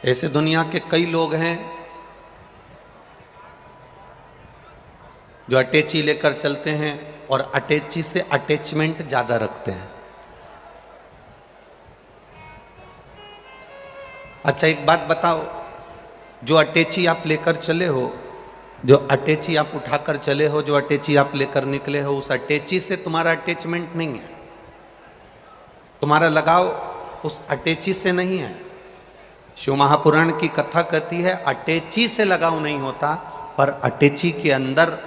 ऐसे दुनिया के कई लोग हैं जो अटैची लेकर चलते हैं और अटैची से अटैचमेंट ज्यादा रखते हैं। अच्छा एक बात बताओ, जो अटैची आप लेकर चले हो, जो अटैची आप उठाकर चले हो, जो अटैची आप लेकर निकले हो, उस अटैची से तुम्हारा अटैचमेंट नहीं है, तुम्हारा लगाव उस अटैची से नहीं है। शिव महापुराण की कथा कहती है अटैची से लगाव नहीं होता, पर अटैची के अंदर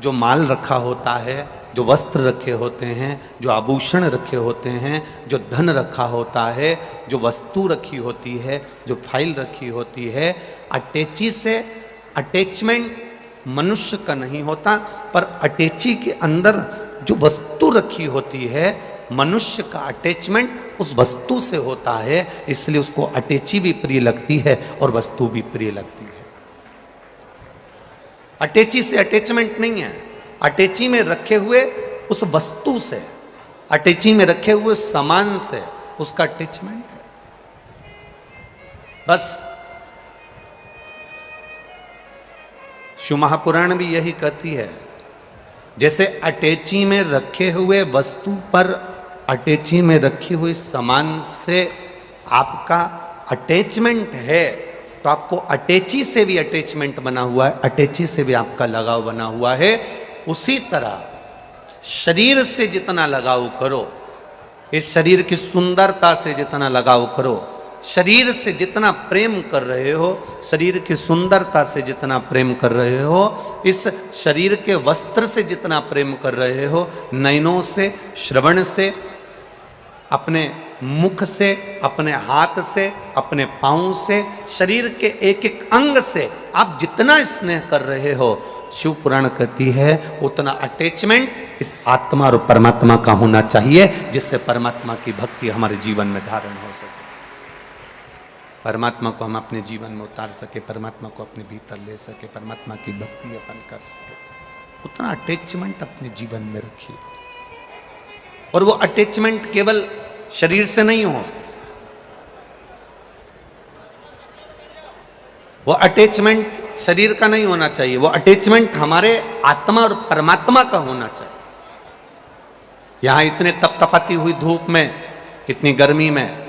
जो माल रखा होता है, जो वस्त्र रखे होते हैं, जो आभूषण रखे होते हैं, जो धन रखा होता है, जो वस्तु रखी होती है, जो फाइल रखी होती है, अटैची से अटैचमेंट मनुष्य का नहीं होता, पर अटैची के अंदर जो वस्तु रखी होती है, मनुष्य का अटैचमेंट उस वस्तु से होता है, इसलिए उसको अटैची भी प्रिय लगती है और वस्तु भी प्रिय लगती है। अटैची से अटैचमेंट नहीं है, अटैची में रखे हुए उस वस्तु से, अटैची में रखे हुए सामान से उसका अटैचमेंट है। बस शिव महापुराण भी यही कहती है, जैसे अटैची में रखे हुए वस्तु पर, अटैची में रखी हुई सामान से आपका अटैचमेंट है, तो आपको अटैची से भी अटैचमेंट बना हुआ है, अटैची से भी आपका लगाव बना हुआ है। उसी तरह शरीर से जितना लगाव करो, इस शरीर की सुंदरता से जितना लगाव करो, शरीर से जितना प्रेम कर रहे हो, शरीर की सुंदरता से जितना प्रेम कर रहे हो, इस शरीर के वस्त्र से जितना प्रेम कर रहे हो, नयनों से, श्रवण से, अपने मुख से, अपने हाथ से, अपने पांव से, शरीर के एक एक अंग से आप जितना स्नेह कर रहे हो, शिव पुराण कहती है उतना अटैचमेंट इस आत्मा और परमात्मा का होना चाहिए, जिससे परमात्मा की भक्ति हमारे जीवन में धारण हो सके, परमात्मा को हम अपने जीवन में उतार सके, परमात्मा को अपने भीतर ले सके, परमात्मा की भक्ति अपन कर सके। उतना अटैचमेंट अपने जीवन में रखिए, और वो अटैचमेंट केवल शरीर से नहीं हो, वो अटैचमेंट शरीर का नहीं होना चाहिए, वो अटैचमेंट हमारे आत्मा और परमात्मा का होना चाहिए। यहां इतने तपतपाती हुई धूप में, इतनी गर्मी में,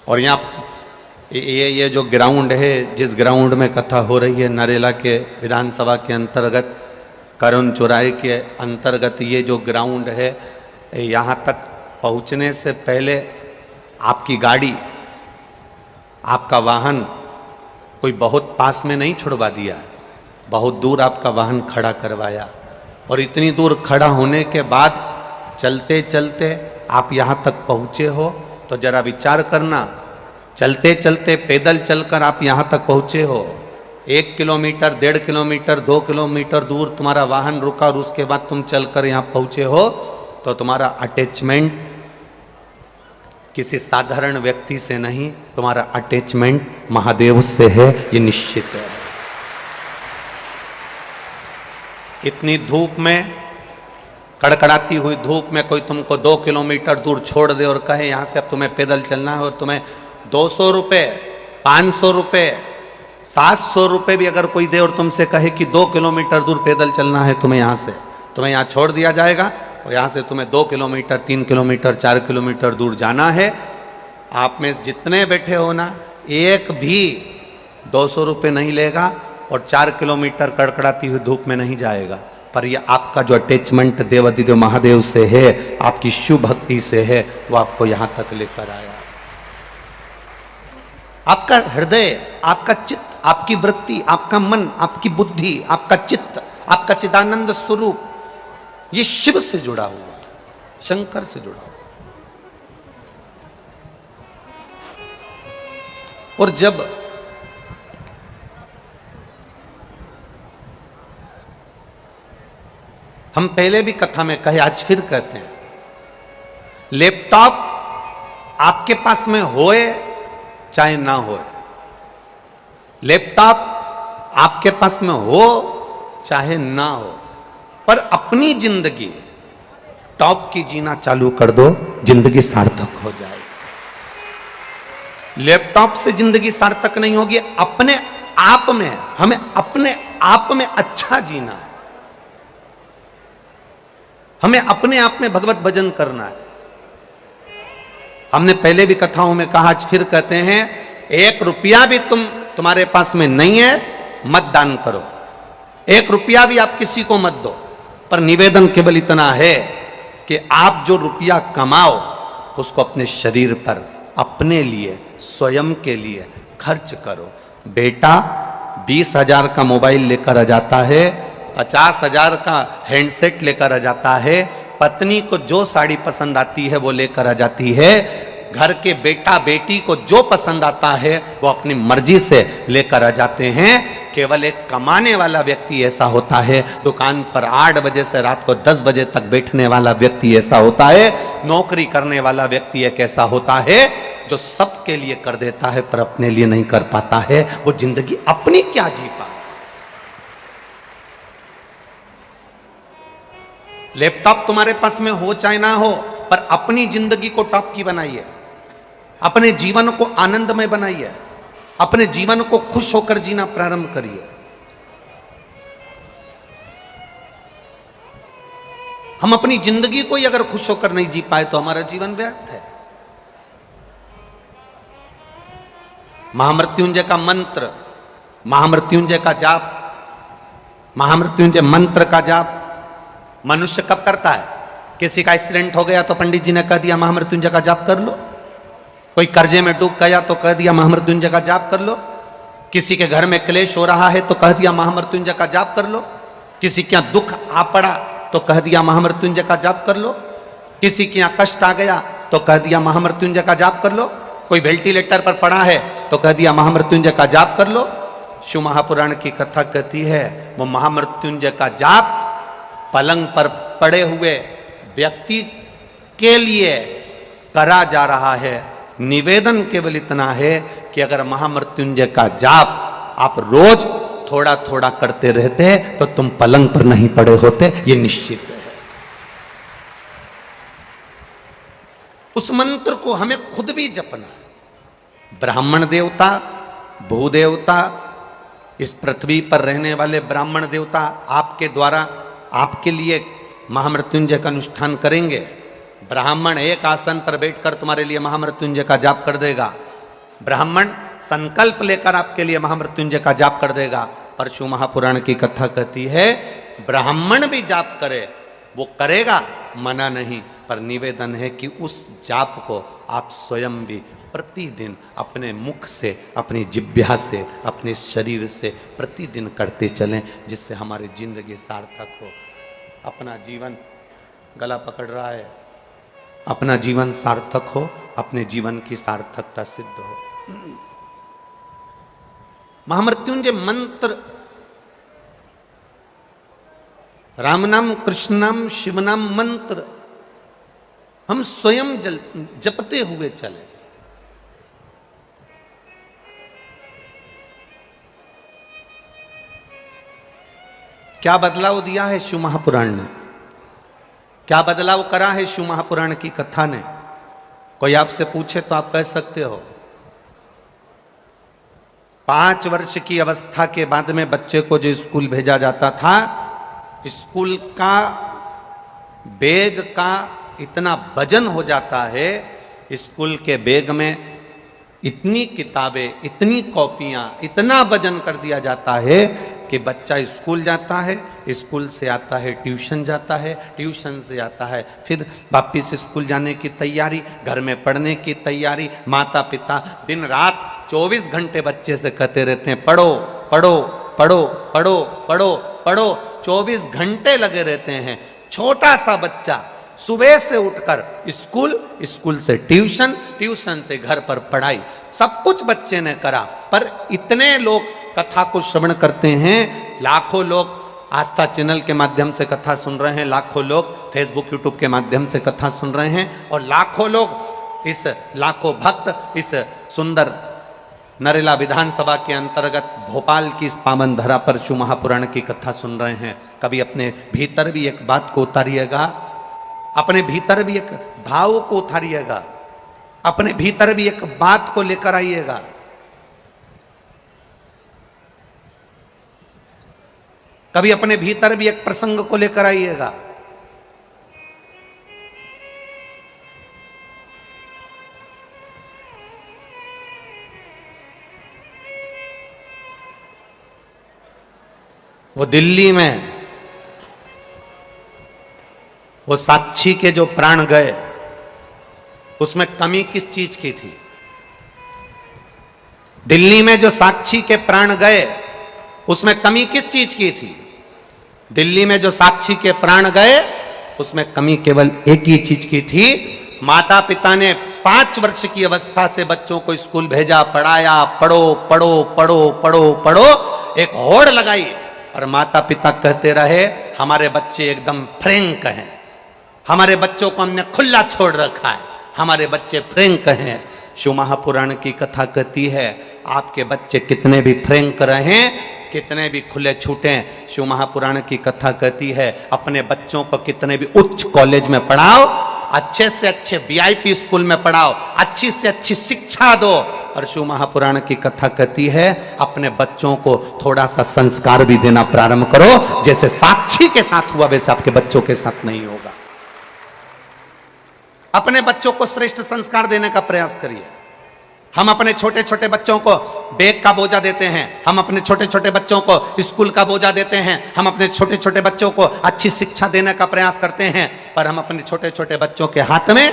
और यहाँ ये जो ग्राउंड है, जिस ग्राउंड में कथा हो रही है, नरेला के विधानसभा के अंतर्गत, करुण चौराहे के अंतर्गत ये जो ग्राउंड है, यहाँ तक पहुँचने से पहले आपकी गाड़ी, आपका वाहन कोई बहुत पास में नहीं छुड़वा दिया, बहुत दूर आपका वाहन खड़ा करवाया, और इतनी दूर खड़ा होने के बाद चलते चलते आप यहाँ तक पहुँचे हो, तो जरा विचार करना, चलते चलते पैदल चलकर आप यहाँ तक पहुँचे हो, 1 किलोमीटर, 1.5 किलोमीटर, 2 किलोमीटर दूर तुम्हारा वाहन रुका, और उसके बाद तुम चलकर यहाँ पहुँचे हो, तो तुम्हारा अटैचमेंट किसी साधारण व्यक्ति से नहीं, तुम्हारा अटैचमेंट महादेव से है, ये निश्चित है। इतनी धूप में, कड़कड़ाती हुई धूप में कोई तुमको 2 किलोमीटर दूर छोड़ दे और कहे यहाँ से अब तुम्हें पैदल चलना है, और तुम्हें 200 रुपये, 500 रुपये, 700 रुपये भी अगर कोई दे और तुमसे कहे कि 2 किलोमीटर दूर पैदल चलना है तुम्हें, यहाँ से तुम्हें यहाँ छोड़ दिया जाएगा, और यहाँ से तुम्हें 2 किलोमीटर, 3 किलोमीटर, 4 किलोमीटर दूर जाना है। आप में जितने बैठे हो ना, एक भी 200 रुपये नहीं लेगा और 4 किलोमीटर कड़कड़ाती हुई धूप में नहीं जाएगा, पर यह आपका जो अटैचमेंट देवाधिदेव महादेव से है, आपकी शिव भक्ति से है, वो आपको यहाँ तक लेकर आया। आपका हृदय, आपका चित्त, आपकी वृत्ति, आपका मन, आपकी बुद्धि, आपका चित्त, आपका चिदानंद स्वरूप, ये शिव से जुड़ा हुआ है, शंकर से जुड़ा हुआ। और जब हम पहले भी कथा में कहे, आज फिर कहते हैं, लैपटॉप आपके पास में होए चाहे ना होए, लैपटॉप आपके पास में हो चाहे ना हो, पर अपनी जिंदगी टॉप की जीना चालू कर दो, जिंदगी सार्थक हो जाएगी। लैपटॉप से जिंदगी सार्थक नहीं होगी। अपने आप में, हमें अपने आप में अच्छा जीना है, हमें अपने आप में भगवत भजन करना है। हमने पहले भी कथाओं में कहा, आज फिर कहते हैं, 1 रुपया भी तुम्हारे पास में नहीं है, मत दान करो। 1 रुपया भी आप किसी को मत दो, पर निवेदन केवल इतना है कि आप जो रुपया कमाओ उसको अपने शरीर पर, अपने लिए, स्वयं के लिए खर्च करो। बेटा 20,000 का मोबाइल लेकर आ जाता है, 50,000 का हैंडसेट लेकर आ जाता है, पत्नी को जो साड़ी पसंद आती है वो लेकर आ जाती है, घर के बेटा बेटी को जो पसंद आता है वो अपनी मर्जी से लेकर आ जाते हैं। केवल एक कमाने वाला व्यक्ति ऐसा होता है, दुकान पर 8 बजे से रात को 10 बजे तक बैठने वाला व्यक्ति ऐसा होता है, नौकरी करने वाला व्यक्ति एक ऐसा होता है जो सबके लिए कर देता है पर अपने लिए नहीं कर पाता है। वो जिंदगी अपनी क्या जी पाए। लैपटॉप तुम्हारे पास में हो चाहे ना हो, पर अपनी जिंदगी को टॉप की बनाइए, अपने जीवन को आनंदमय बनाइए, अपने जीवन को खुश होकर जीना प्रारंभ करिए। हम अपनी जिंदगी को ही अगर खुश होकर नहीं जी पाए तो हमारा जीवन व्यर्थ है। महामृत्युंजय का मंत्र, महामृत्युंजय का जाप, महामृत्युंजय मंत्र का जाप मनुष्य कब करता है? किसी का एक्सीडेंट हो गया तो पंडित जी ने कह दिया महामृत्युंजय का जाप कर लो। कोई कर्जे में डूब गया तो कह दिया महामृत्युंजय का जाप कर लो। किसी के घर में क्लेश हो रहा है तो कह दिया महामृत्युंजय का जाप कर लो। किसी के यहाँ दुख आ पड़ा तो कह दिया महामृत्युंजय का जाप कर लो। किसी के यहाँ कष्ट आ गया तो कह दिया महामृत्युंजय का जाप कर लो। कोई वेंटिलेटर पर पड़ा है तो कह दिया महामृत्युंजय का जाप कर लो। शिव महापुराण की कथा कहती है वो महामृत्युंजय का जाप पलंग पर पड़े हुए व्यक्ति के लिए करा जा रहा है। निवेदन केवल इतना है कि अगर महामृत्युंजय का जाप आप रोज थोड़ा थोड़ा करते रहते तो तुम पलंग पर नहीं पड़े होते, ये निश्चित है। उस मंत्र को हमें खुद भी जपना। ब्राह्मण देवता, भूदेवता, इस पृथ्वी पर रहने वाले ब्राह्मण देवता आपके द्वारा आपके लिए महामृत्युंजय का अनुष्ठान करेंगे। ब्राह्मण एक आसन पर बैठकर तुम्हारे लिए महामृत्युंजय का जाप कर देगा। ब्राह्मण संकल्प लेकर आपके लिए महामृत्युंजय का जाप कर देगा। पर शिव महापुराण की कथा कहती है ब्राह्मण भी जाप करे, वो करेगा, मना नहीं, पर निवेदन है कि उस जाप को आप स्वयं भी प्रतिदिन अपने मुख से, अपनी जिह्वा से, अपने शरीर से प्रतिदिन करते चलें, जिससे हमारी जिंदगी सार्थक हो। अपना जीवन, गला पकड़ रहा है, अपना जीवन सार्थक हो, अपने जीवन की सार्थकता सिद्ध हो। महामृत्युंजय मंत्र, राम नाम, कृष्ण नाम, शिव नाम मंत्र हम स्वयं जपते हुए चले। क्या बदलाव दिया है शिव महापुराण ने? क्या बदलाव करा है शिव महापुराण की कथा ने? कोई आपसे पूछे तो आप कह सकते हो 5 वर्ष की अवस्था के बाद में बच्चे को जो स्कूल भेजा जाता था, स्कूल का बैग का इतना वजन हो जाता है, स्कूल के बैग में इतनी किताबें, इतनी कॉपियां, इतना वजन कर दिया जाता है कि बच्चा स्कूल जाता है, स्कूल से आता है ट्यूशन जाता है, ट्यूशन से आता है फिर वापिस स्कूल जाने की तैयारी, घर में पढ़ने की तैयारी। माता पिता दिन रात 24 घंटे बच्चे से कहते रहते हैं पढ़ो पढ़ो पढ़ो पढ़ो पढ़ो पढ़ो, 24 घंटे लगे रहते हैं। छोटा सा बच्चा सुबह से उठकर स्कूल, स्कूल से ट्यूशन, ट्यूशन से घर पर पढ़ाई, सब कुछ बच्चे ने करा। पर इतने लोग कथा को श्रवण करते हैं, लाखों लोग आस्था चैनल के माध्यम से कथा सुन रहे हैं, लाखों लोग फेसबुक यूट्यूब के माध्यम से कथा सुन रहे हैं, और लाखों लोग इस, लाखों भक्त इस सुंदर नरेला विधानसभा के अंतर्गत भोपाल की इस पावन धरा पर शिव महापुराण की कथा सुन रहे हैं। कभी अपने भीतर भी एक बात को उतारिएगा, अपने भीतर भी एक भाव को उतारिएगा, अपने भीतर भी एक बात को लेकर आइएगा। कभी अपने भीतर भी एक प्रसंग को लेकर आइएगा। वो दिल्ली में वो साक्षी के जो प्राण गए, उसमें कमी किस चीज की थी? दिल्ली में जो साक्षी के प्राण गए, उसमें कमी किस चीज की थी? दिल्ली में जो साक्षी के प्राण गए, उसमें कमी केवल एक ही चीज की थी। माता पिता ने 5 वर्ष की अवस्था से बच्चों को स्कूल भेजा, पढ़ाया, पढ़ो पढ़ो पढ़ो पढ़ो पढ़ो, एक होड़ लगाई, और माता पिता कहते रहे हमारे बच्चे एकदम फ्रैंक हैं, हमारे बच्चों को हमने खुला छोड़ रखा है, हमारे बच्चे फ्रैंक हैं। शिव महापुराण की कथा कहती है आपके बच्चे कितने भी फ्रैंक रहें, कितने भी खुले छूटें, शिव महापुराण की कथा कहती है अपने बच्चों को कितने भी उच्च कॉलेज में पढ़ाओ, अच्छे से अच्छे वीआईपी स्कूल में पढ़ाओ, अच्छी से अच्छी शिक्षा दो, और शिव महापुराण की कथा कहती है अपने बच्चों को थोड़ा सा संस्कार भी देना प्रारंभ करो। जैसे साक्षी के साथ हुआ वैसे आपके बच्चों के साथ नहीं होगा। अपने बच्चों को श्रेष्ठ संस्कार देने का प्रयास करिए। हम अपने छोटे छोटे बच्चों को बैग का बोझा देते हैं, हम अपने छोटे छोटे बच्चों को स्कूल का बोझा देते हैं, हम अपने छोटे छोटे बच्चों को अच्छी शिक्षा देने का प्रयास करते हैं, पर हम अपने छोटे छोटे बच्चों के हाथ में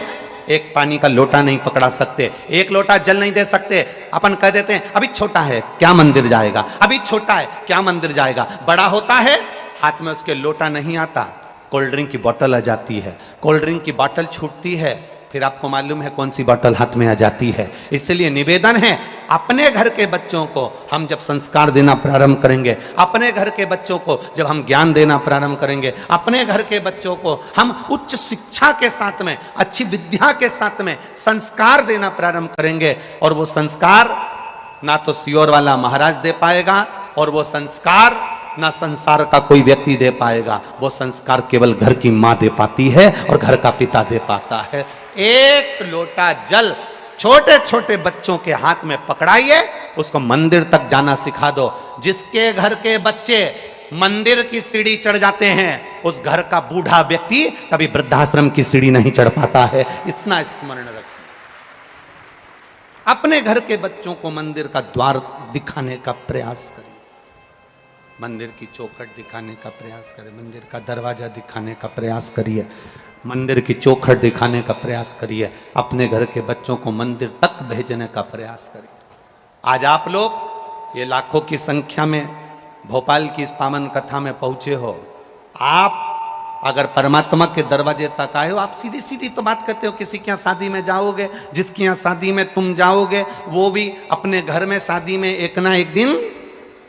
एक पानी का लोटा नहीं पकड़ा सकते, एक लोटा जल नहीं दे सकते। अपन कह देते हैं अभी छोटा है क्या मंदिर जाएगा, अभी छोटा है क्या मंदिर जाएगा। बड़ा होता है हाथ में उसके लोटा नहीं आता, कोल्ड ड्रिंक की बोतल आ जाती है, कोल्ड ड्रिंक की बोतल छूटती है, फिर आपको मालूम है कौन सी बोतल हाथ में आ जाती है। इसलिए निवेदन है अपने घर के बच्चों को हम जब संस्कार देना प्रारंभ करेंगे, अपने घर के बच्चों को जब हम ज्ञान देना प्रारंभ करेंगे, अपने घर के बच्चों को हम उच्च शिक्षा के साथ में, अच्छी विद्या के साथ में संस्कार देना प्रारंभ करेंगे, और वो संस्कार ना तो सियोर वाला महाराज दे पाएगा, और वो संस्कार ना संसार का कोई व्यक्ति दे पाएगा, वो संस्कार केवल घर की मां दे पाती है और घर का पिता दे पाता है। एक लोटा जल छोटे छोटे बच्चों के हाथ में पकड़ाइए, उसको मंदिर तक जाना सिखा दो। जिसके घर के बच्चे मंदिर की सीढ़ी चढ़ जाते हैं, उस घर का बूढ़ा व्यक्ति कभी वृद्धाश्रम की सीढ़ी नहीं चढ़ पाता है। इतना स्मरण रखें। अपने घर के बच्चों को मंदिर का द्वार दिखाने का प्रयास करें, मंदिर की चौखट दिखाने का प्रयास करें, मंदिर का दरवाजा दिखाने का प्रयास करिए, मंदिर की चौखट दिखाने का प्रयास करिए, अपने घर के बच्चों को मंदिर तक भेजने का प्रयास करिए। आज आप लोग ये लाखों की संख्या में भोपाल की इस पावन कथा में पहुंचे हो, आप अगर परमात्मा के दरवाजे तक आए हो, आप सीधी सीधी तो बात करते हो किसी के यहाँ शादी में जाओगे, जिसके यहाँ शादी में तुम जाओगे वो भी अपने घर में शादी में एक ना एक दिन,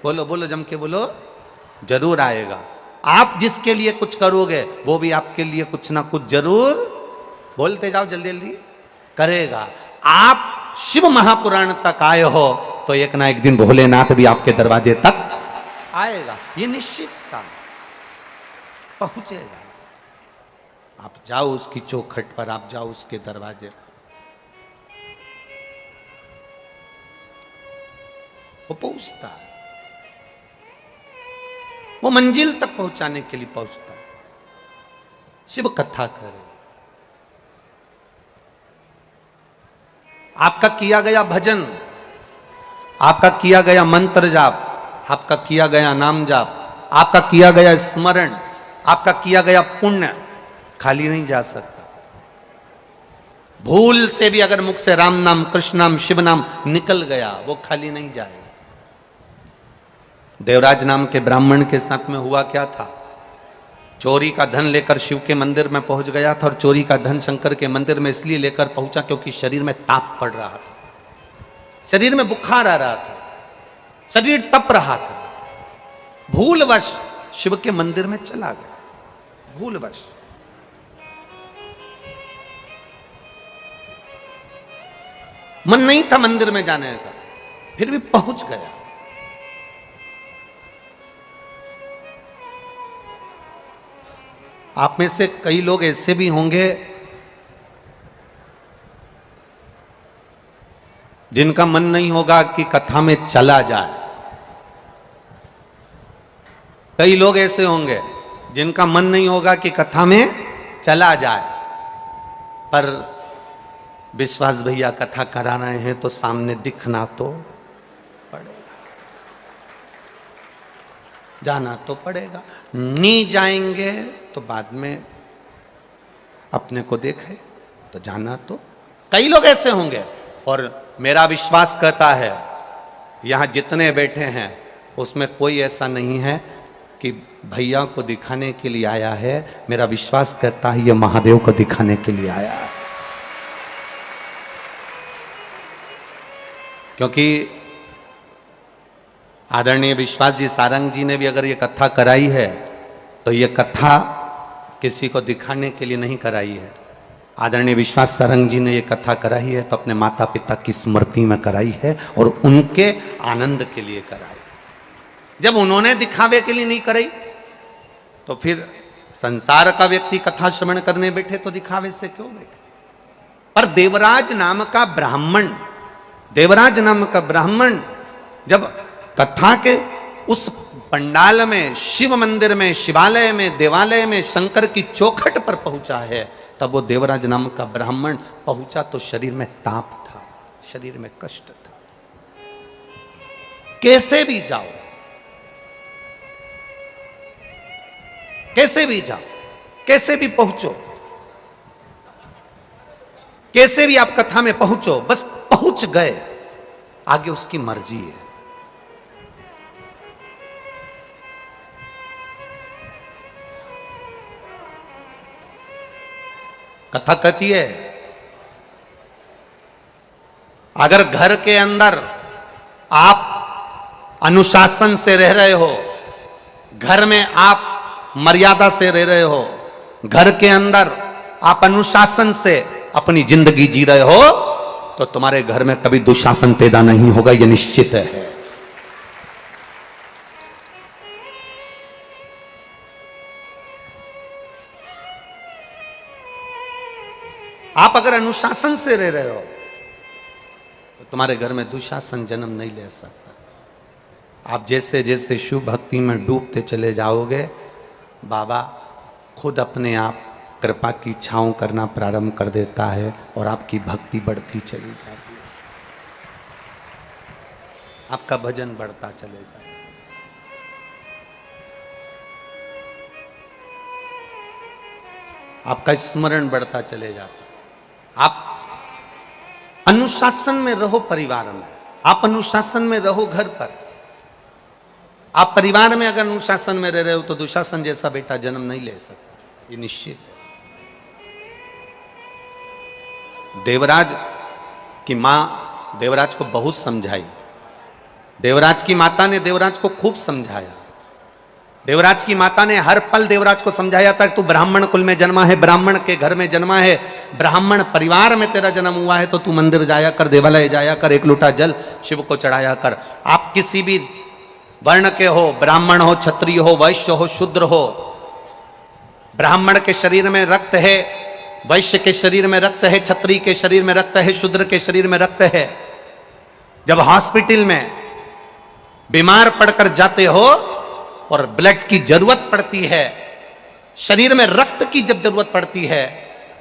बोलो बोलो जम के बोलो, जरूर आएगा। आप जिसके लिए कुछ करोगे वो भी आपके लिए कुछ ना कुछ जरूर, बोलते जाओ जल्दी जल्दी, करेगा। आप शिव महापुराण तक आए हो तो एक ना एक दिन भोलेनाथ भी आपके दरवाजे तक आएगा, ये निश्चित था, पहुंचेगा। आप जाओ उसकी चौखट पर, आप जाओ उसके दरवाजे पर, वो पहुंचता है, वो मंजिल तक पहुंचाने के लिए पहुंचता है। शिव कथा करे, आपका किया गया भजन, आपका किया गया मंत्र जाप, आपका किया गया नाम जाप, आपका किया गया स्मरण, आपका किया गया पुण्य खाली नहीं जा सकता। भूल से भी अगर मुख से राम नाम, कृष्ण नाम, शिव नाम निकल गया, वो खाली नहीं जाएगा। देवराज नाम के ब्राह्मण के साथ में हुआ क्या था? चोरी का धन लेकर शिव के मंदिर में पहुंच गया था, और चोरी का धन शंकर के मंदिर में इसलिए लेकर पहुंचा क्योंकि शरीर में ताप पड़ रहा था, शरीर में बुखार आ रहा था, शरीर तप रहा था। भूलवश शिव के मंदिर में चला गया, भूलवश। मन नहीं था मंदिर में जाने का, फिर भी पहुंच गया। आप में से कई लोग ऐसे भी होंगे जिनका मन नहीं होगा कि कथा में चला जाए। कई लोग ऐसे होंगे जिनका मन नहीं होगा कि कथा में चला जाए, पर विश्वास भैया कथा करा रहे हैं तो सामने दिखना तो पड़ेगा, जाना तो पड़ेगा। नहीं जाएंगे तो बाद में अपने को देखे तो जाना तो। कई लोग ऐसे होंगे, और मेरा विश्वास कहता है यहां जितने बैठे हैं उसमें कोई ऐसा नहीं है कि भैया को दिखाने के लिए आया है। मेरा विश्वास कहता है ये महादेव को दिखाने के लिए आया है, क्योंकि आदरणीय विश्वास जी सारंग जी ने भी अगर ये कथा कराई है तो ये कथा किसी को दिखाने के लिए नहीं कराई है। आदरणीय विश्वास सारंग जी ने ये कथा कराई है तो अपने माता पिता की स्मृति में कराई है और उनके आनंद के लिए कराई। जब उन्होंने दिखावे के लिए नहीं कराई तो फिर संसार का व्यक्ति कथा श्रवण करने बैठे तो दिखावे से क्यों बैठे। पर देवराज नाम का ब्राह्मण, देवराज नाम का ब्राह्मण जब कथा के उस पंडाल में, शिव मंदिर में, शिवालय में, देवालय में शंकर की चौखट पर पहुंचा है, तब वो देवराज नाम का ब्राह्मण पहुंचा तो शरीर में ताप था, शरीर में कष्ट था। कैसे भी जाओ, कैसे भी जाओ, कैसे भी पहुंचो, कैसे भी आप कथा में पहुंचो, बस पहुंच गए, आगे उसकी मर्जी है। कथा कहती है अगर घर के अंदर आप अनुशासन से रह रहे हो, घर में आप मर्यादा से रह रहे हो, घर के अंदर आप अनुशासन से अपनी जिंदगी जी रहे हो, तो तुम्हारे घर में कभी दुशासन पैदा नहीं होगा, यह निश्चित है। आप अगर अनुशासन से रह रहे हो तो तुम्हारे घर में दुशासन जन्म नहीं ले सकता। आप जैसे जैसे शिव भक्ति में डूबते चले जाओगे, बाबा खुद अपने आप कृपा की छांव करना प्रारंभ कर देता है और आपकी भक्ति बढ़ती चली जाती है, आपका भजन बढ़ता चले जाता है। आपका स्मरण बढ़ता चले जाता है। आप अनुशासन में रहो परिवार में, आप अनुशासन में रहो घर पर। आप परिवार में अगर अनुशासन में रह रहे हो तो दुशासन जैसा बेटा जन्म नहीं ले सकता, ये निश्चित है। देवराज की मां देवराज को बहुत समझाई, देवराज की माता ने देवराज को खूब समझाया। देवराज की माता ने हर पल देवराज को समझाया था कि तू ब्राह्मण कुल में जन्मा है, ब्राह्मण के घर में जन्मा है, ब्राह्मण परिवार में तेरा जन्म हुआ है, तो तू मंदिर जाया कर, देवालय जाया कर, एक लोटा जल शिव को चढ़ाया कर। आप किसी भी वर्ण के हो, ब्राह्मण हो, क्षत्रिय हो, वैश्य हो, शूद्र हो, ब्राह्मण के शरीर में रक्त है, वैश्य के शरीर में रक्त है, क्षत्रिय के शरीर में रक्त है, शूद्र के शरीर में रक्त है। जब हॉस्पिटल में बीमार पड़कर जाते हो और ब्लड की जरूरत पड़ती है, शरीर में रक्त की जब जरूरत पड़ती है,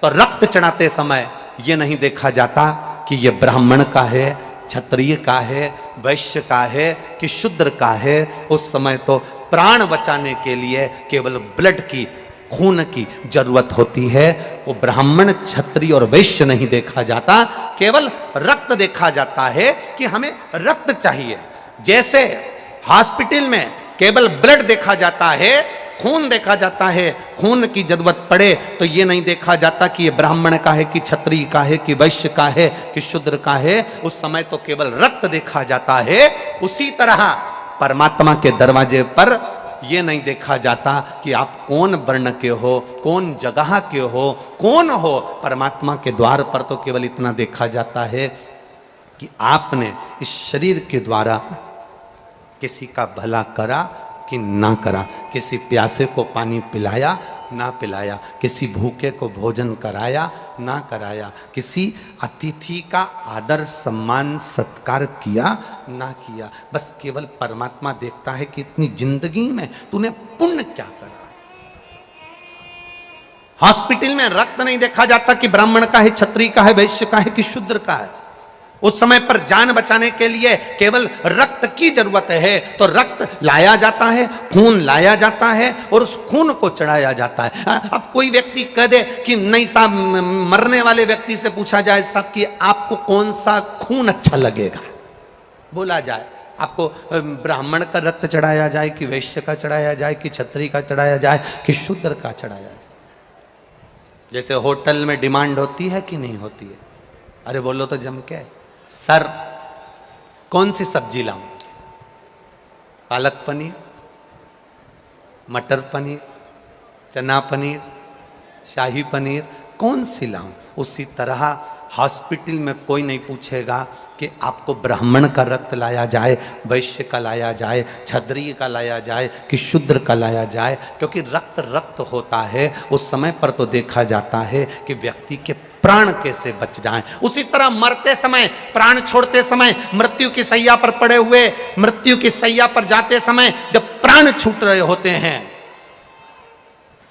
तो रक्त चढ़ाते समय यह नहीं देखा जाता कि यह ब्राह्मण का है, क्षत्रिय का है, वैश्य का है कि शूद्र का है। उस समय तो प्राण बचाने के लिए केवल ब्लड की, खून की जरूरत होती है। वो ब्राह्मण, क्षत्रिय और वैश्य नहीं देखा जाता, केवल रक्त देखा जाता है कि हमें रक्त चाहिए। जैसे हॉस्पिटल में केवल ब्लड देखा जाता है, खून देखा जाता है, खून की जरूरत पड़े तो ये नहीं देखा जाता कि ये ब्राह्मण का है कि क्षत्रिय का है कि वैश्य का है कि शूद्र का है। उस समय तो केवल रक्त देखा जाता है। उसी तरह परमात्मा के दरवाजे पर यह नहीं देखा जाता कि आप कौन वर्ण के हो, कौन जगह के हो, कौन हो। परमात्मा के द्वार पर तो केवल इतना देखा जाता है कि आपने इस शरीर के द्वारा किसी का भला करा कि ना करा, किसी प्यासे को पानी पिलाया ना पिलाया, किसी भूखे को भोजन कराया ना कराया, किसी अतिथि का आदर सम्मान सत्कार किया ना किया। बस केवल परमात्मा देखता है कि इतनी जिंदगी में तूने पुण्य क्या करा। हॉस्पिटल में रक्त नहीं देखा जाता कि ब्राह्मण का है, क्षत्रिय का है, वैश्य का है कि शूद्र का है। उस समय पर जान बचाने के लिए केवल रक्त की जरूरत है तो रक्त लाया जाता है, खून लाया जाता है और उस खून को चढ़ाया जाता है। अब कोई व्यक्ति कह दे कि नहीं साहब, मरने वाले व्यक्ति से पूछा जाए साहब कि आपको कौन सा खून अच्छा लगेगा, बोला जाए आपको ब्राह्मण का रक्त चढ़ाया जाए कि वैश्य का चढ़ाया जाए कि क्षत्रिय का चढ़ाया जाए कि शूद्र का चढ़ाया जाए। जैसे होटल में डिमांड होती है कि नहीं होती है, अरे बोलो तो जम के, सर कौन सी सब्जी लाऊं, पालक पनीर, मटर पनीर, चना पनीर, शाही पनीर, कौन सी लाऊं। उसी तरह हॉस्पिटल में कोई नहीं पूछेगा कि आपको ब्राह्मण का रक्त लाया जाए, वैश्य का लाया जाए, क्षत्रिय का लाया जाए कि शूद्र का लाया जाए, क्योंकि रक्त रक्त होता है। उस समय पर तो देखा जाता है कि व्यक्ति के प्राण कैसे बच जाएं। उसी तरह मरते समय, प्राण छोड़ते समय, मृत्यु की सैया पर पड़े हुए, मृत्यु की सैया पर जाते समय जब प्राण छूट रहे होते हैं,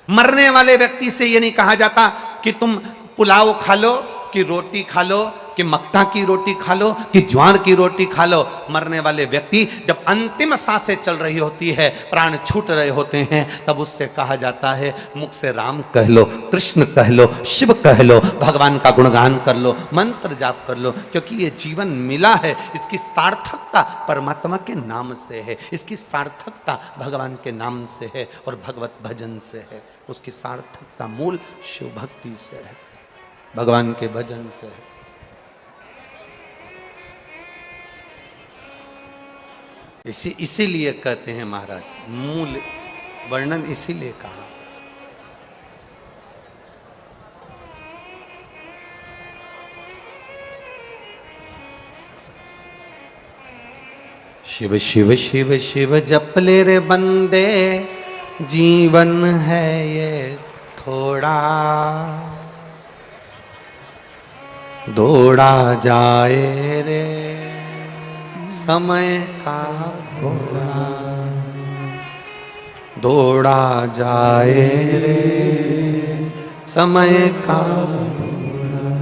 मरने वाले व्यक्ति से ये नहीं कहा जाता कि तुम पुलाव खा लो कि रोटी खा लो कि मक्का की रोटी खा लो कि ज्वार की रोटी खा लो। मरने वाले व्यक्ति जब अंतिम सांसें चल रही होती है, प्राण छूट रहे होते हैं, तब उससे कहा जाता है मुख से राम कह लो, कृष्ण कह लो, शिव कह लो, भगवान का गुणगान कर लो, मंत्र जाप कर लो, क्योंकि ये जीवन मिला है, इसकी सार्थकता परमात्मा के नाम से है, इसकी सार्थकता भगवान के नाम से है और भगवत भजन से है। उसकी सार्थकता मूल शिव भक्ति से है, भगवान के भजन से है। इसीलिए कहते हैं महाराज, मूल वर्णन इसीलिए कहा। शिव शिव शिव शिव जप ले रे बंदे, जीवन है ये थोड़ा, दौड़ा जाए रे समय का घोड़ा, दौड़ा जाए रे समय का घोड़ा।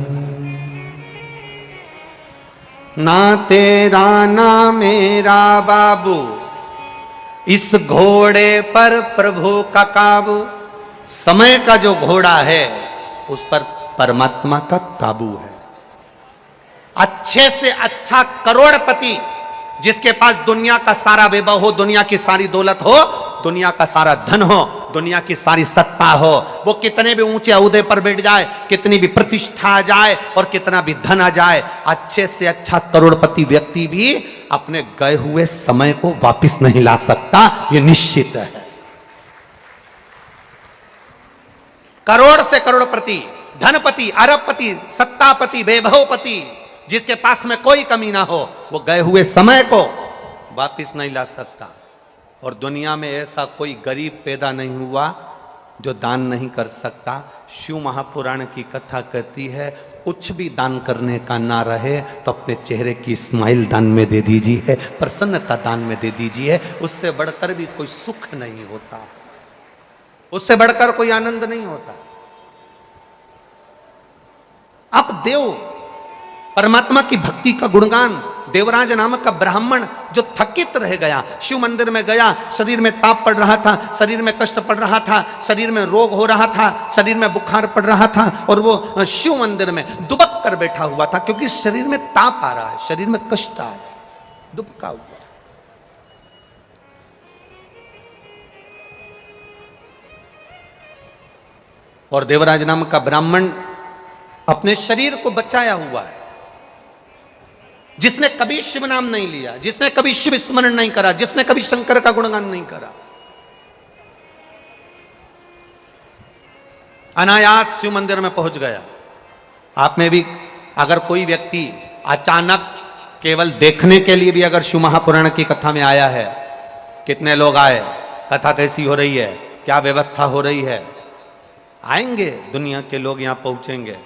ना तेरा ना मेरा बाबू, इस घोड़े पर प्रभु का काबू। समय का जो घोड़ा है उस पर परमात्मा का काबू है। अच्छे से अच्छा करोड़पति जिसके पास दुनिया का सारा वैभव हो, दुनिया की सारी दौलत हो, दुनिया का सारा धन हो, दुनिया की सारी सत्ता हो, वो कितने भी ऊंचे ओहदे पर बैठ जाए, कितनी भी प्रतिष्ठा आ जाए और कितना भी धन आ जाए, अच्छे से अच्छा करोड़पति व्यक्ति भी अपने गए हुए समय को वापस नहीं ला सकता, ये निश्चित है। करोड़ से करोड़पति, धनपति, अरबपति, सत्तापति, वैभवपति, जिसके पास में कोई कमी ना हो, वो गए हुए समय को वापस नहीं ला सकता। और दुनिया में ऐसा कोई गरीब पैदा नहीं हुआ जो दान नहीं कर सकता। शिव महापुराण की कथा कहती है, कुछ भी दान करने का ना रहे तो अपने चेहरे की स्माइल दान में दे दीजिए, प्रसन्नता दान में दे दीजिए। उससे बढ़कर भी कोई सुख नहीं होता, उससे बढ़कर कोई आनंद नहीं होता। अब देव परमात्मा की भक्ति का गुणगान, देवराज नामक का ब्राह्मण जो थकित रह गया, शिव मंदिर में गया, शरीर में ताप पड़ रहा था, शरीर में कष्ट पड़ रहा था, शरीर में रोग हो रहा था, शरीर में बुखार पड़ रहा था, और वो शिव मंदिर में दुबक कर बैठा हुआ था, क्योंकि शरीर में ताप आ रहा है, शरीर में कष्ट आ रहा है, दुबका हुआ। और देवराज नाम का ब्राह्मण अपने शरीर को बचाया हुआ है, जिसने कभी शिव नाम नहीं लिया, जिसने कभी शिव स्मरण नहीं करा, जिसने कभी शंकर का गुणगान नहीं करा, अनायास शिव मंदिर में पहुंच गया। आप में भी अगर कोई व्यक्ति अचानक केवल देखने के लिए भी अगर शिव महापुराण की कथा में आया है, कितने लोग आए, कथा कैसी हो रही है, क्या व्यवस्था हो रही है, आएंगे दुनिया के लोग यहां पहुंचेंगे।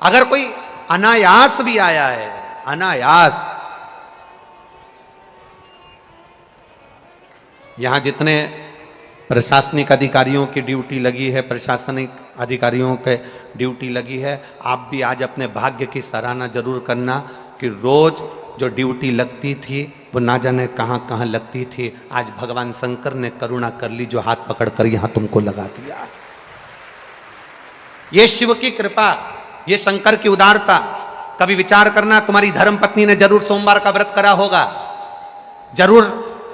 अगर कोई अनायास भी आया है, अनायास, यहां जितने प्रशासनिक अधिकारियों की ड्यूटी लगी है, प्रशासनिक अधिकारियों के ड्यूटी लगी है, आप भी आज अपने भाग्य की सराहना जरूर करना कि रोज जो ड्यूटी लगती थी वो ना जाने कहां कहां लगती थी, आज भगवान शंकर ने करुणा कर ली, जो हाथ पकड़कर यहां तुमको लगा दिया। ये शिव की कृपा, ये शंकर की उदारता। कभी विचार करना, तुम्हारी धर्म पत्नी ने जरूर सोमवार का व्रत करा होगा, जरूर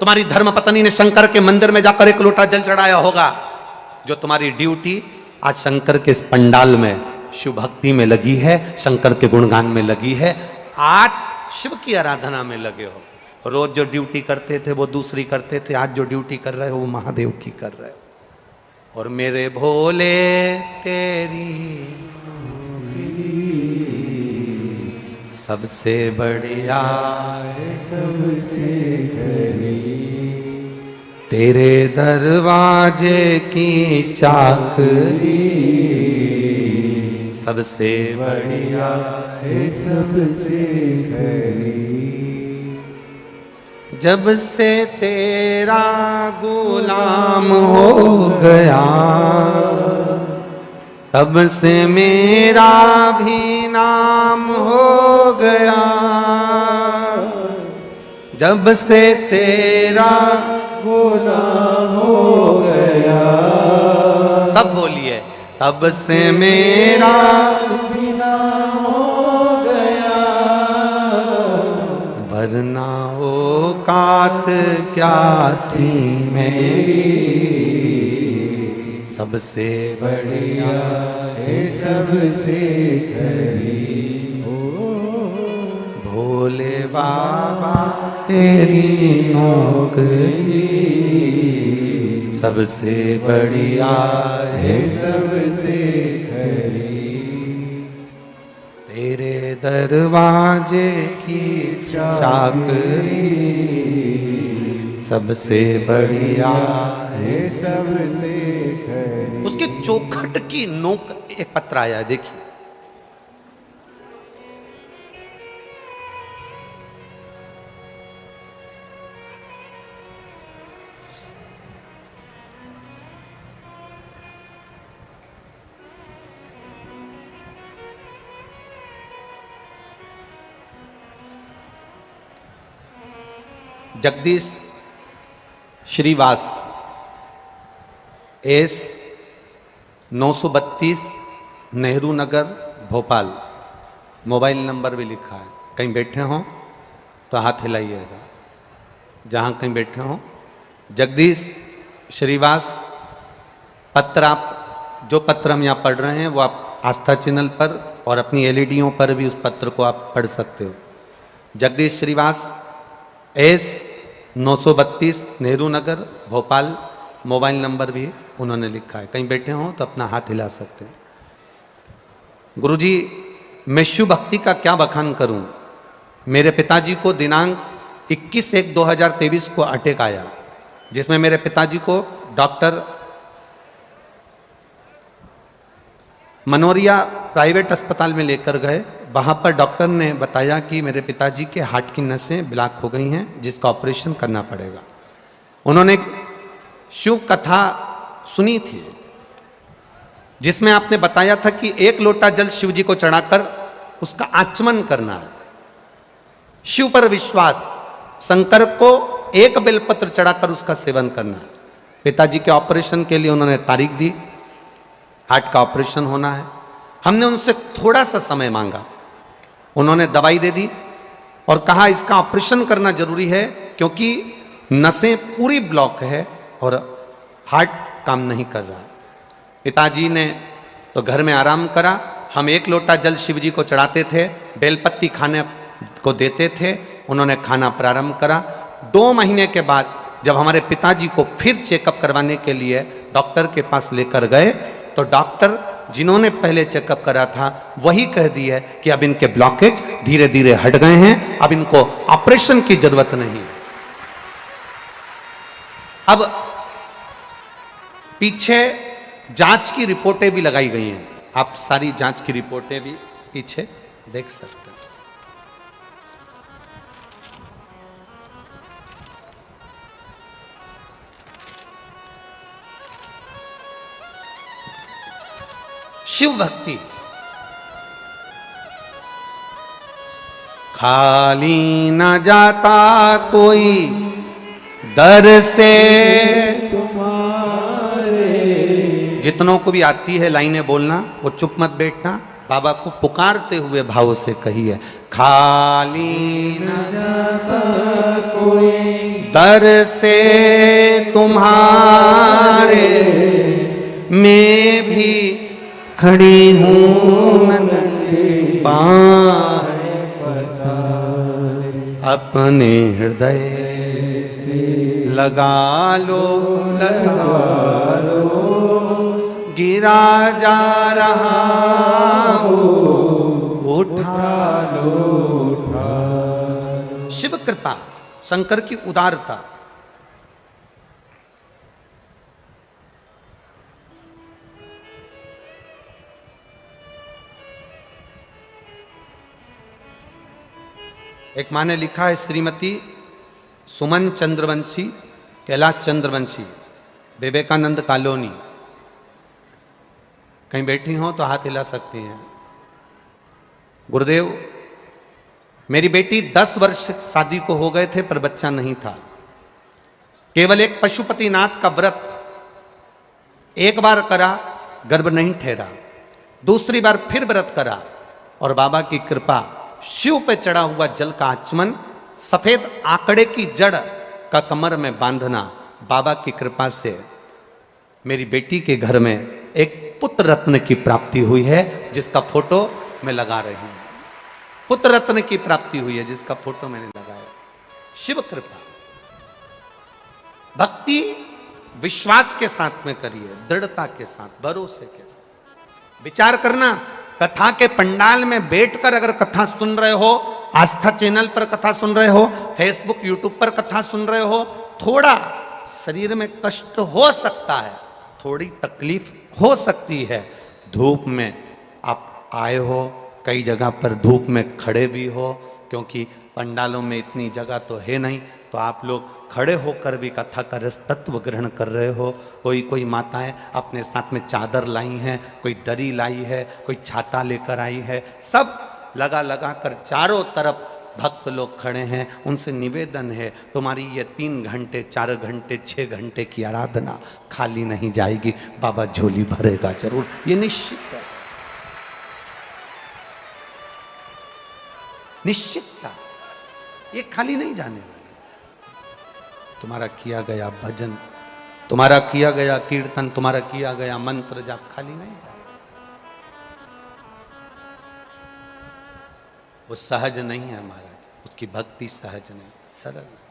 तुम्हारी धर्म पत्नी ने शंकर के मंदिर में जाकर एक लोटा जल चढ़ाया होगा। जो तुम्हारी ड्यूटी आज शंकर के इस पंडाल में शिव भक्ति में लगी है, शंकर के गुणगान में लगी है, आज शिव की आराधना में लगे हो। रोज जो ड्यूटी करते थे वो दूसरी करते थे, आज जो ड्यूटी कर रहे हो वो महादेव की कर रहे हो। और मेरे भोले तेरी सबसे बढ़िया सबसे खरी, तेरे दरवाजे की चाकरी सबसे बढ़िया है सबसे खरी। जब से तेरा गुलाम हो गया, तब से मेरा भी नाम हो गया। जब से तेरा गुलाम हो गया, सब बोलिए, तब से मेरा भी नाम हो गया। वरना औकात क्या थी मेरी, सबसे बढ़िया है सबसे खरी। भोले बाबा तेरी नौकरी सबसे बढ़िया है सबसे खरी। तेरे दरवाजे की चाकरी सबसे बढ़िया है सबसे खरी। उसके चौखट की नोक एक पत्र आया, देखिए। Jagdish Shrivas S 932 Nehru Nagar Bhopal, mobile number भी लिखा है। कहीं बैठे हों तो हाथ हिलाइएगा, जहाँ कहीं बैठे हों। जगदीश श्रीवास पत्र, आप जो पत्र हम यहाँ पढ़ रहे हैं वो आप आस्था चैनल पर और अपनी एलईडीओं पर भी उस पत्र को आप पढ़ सकते हो। Jagdish Shrivas S 932 Nehru Nagar Bhopal, mobile number भी उन्होंने लिखा है। कहीं बैठे हों तो अपना हाथ हिला सकते हैं। गुरुजी, मैं शिव भक्ति का क्या बखान करूं। मेरे पिताजी को दिनांक 21/1/2023 को अटैक आया, जिसमें मेरे पिताजी को डॉक्टर मनोरिया प्राइवेट अस्पताल में लेकर गए। वहाँ पर डॉक्टर ने बताया कि मेरे पिताजी के हार्ट की नसें ब्लॉक हो गई हैं, जिसका ऑपरेशन करना पड़ेगा। उन्होंने शिव कथा सुनी थी, जिसमें आपने बताया था कि एक लोटा जल शिव जी को चढ़ाकर उसका आचमन करना है। शिव पर विश्वास, शंकर को एक बेलपत्र चढ़ाकर उसका सेवन करना है। पिताजी के ऑपरेशन के लिए उन्होंने तारीख दी, हार्ट का ऑपरेशन होना है। हमने उनसे थोड़ा सा समय मांगा, उन्होंने दवाई दे दी और कहा इसका ऑपरेशन करना जरूरी है, क्योंकि नसें पूरी ब्लॉक है और हार्ट काम नहीं कर रहा है। पिताजी ने तो घर में आराम करा। हम एक लोटा जल शिव जी को चढ़ाते थे, बेलपत्ती खाने को देते थे। उन्होंने खाना प्रारंभ करा। 2 महीने के बाद जब हमारे पिताजी को फिर चेकअप करवाने के लिए डॉक्टर के पास लेकर गए, तो डॉक्टर जिन्होंने पहले चेकअप करा था वही कह दी है कि अब इनके ब्लॉकेज धीरे धीरे हट गए हैं, अब इनको ऑपरेशन की जरूरत नहीं। अब पीछे जांच की रिपोर्टें भी लगाई गई हैं, आप सारी जांच की रिपोर्टें भी पीछे देख सकते हैं। शिव भक्ति खाली न जाता कोई दर से तुम्हारे। जितनों को भी आती है लाइनें बोलना, वो चुप मत बैठना, बाबा को पुकारते हुए भाव से कहिए, खाली न जाता कोई दर से तुम्हारे, मैं भी खड़ी हूं पाए अपने हृदय से लगा लो, गिरा जा रहा हो, उठा लो, शिव कृपा, शंकर की उदारता। एक माँ ने लिखा है, श्रीमती सुमन चंद्रवंशी, कैलाश चंद्रवंशी, विवेकानंद कॉलोनी। कहीं बैठी हो तो हाथ हिला सकती हैं। गुरुदेव, मेरी बेटी 10 वर्ष शादी को हो गए थे पर बच्चा नहीं था। केवल एक पशुपतिनाथ का व्रत एक बार करा, गर्भ नहीं ठहरा। दूसरी बार फिर व्रत करा और बाबा की कृपा, शिव पे चढ़ा हुआ जल का आचमन, सफेद आंकड़े की जड़ का कमर में बांधना, बाबा की कृपा से मेरी बेटी के घर में एक पुत्र रत्न की प्राप्ति हुई है, जिसका फोटो मैं लगा रही हूं। पुत्र रत्न की प्राप्ति हुई है जिसका फोटो मैंने लगाया। शिव कृपा। भक्ति विश्वास के साथ में करिए, दृढ़ता के साथ, भरोसे के साथ। विचार करना, कथा के पंडाल में बैठकर अगर कथा सुन रहे हो, आस्था चैनल पर कथा सुन रहे हो, फेसबुक यूट्यूब पर कथा सुन रहे हो, थोड़ा शरीर में कष्ट हो सकता है, थोड़ी तकलीफ हो सकती है। धूप में आप आए हो, कई जगह पर धूप में खड़े भी हो, क्योंकि पंडालों में इतनी जगह तो है नहीं, तो आप लोग खड़े होकर भी कथा का रस तत्व ग्रहण कर रहे हो। कोई माताएं अपने साथ में चादर लाई हैं, कोई दरी लाई है, कोई छाता लेकर आई है, सब लगा कर चारों तरफ भक्त लोग खड़े हैं। उनसे निवेदन है, तुम्हारी ये 3 घंटे 4 घंटे 6 घंटे की आराधना खाली नहीं जाएगी, बाबा झोली भरेगा जरूर, ये निश्चित है, निश्चितता, ये खाली नहीं जाने वाला। तुम्हारा किया गया भजन, तुम्हारा किया गया कीर्तन, तुम्हारा किया गया मंत्र जाप खाली नहीं जाए। वो सहज नहीं है महाराज, उसकी भक्ति सहज नहीं, सरल नहीं।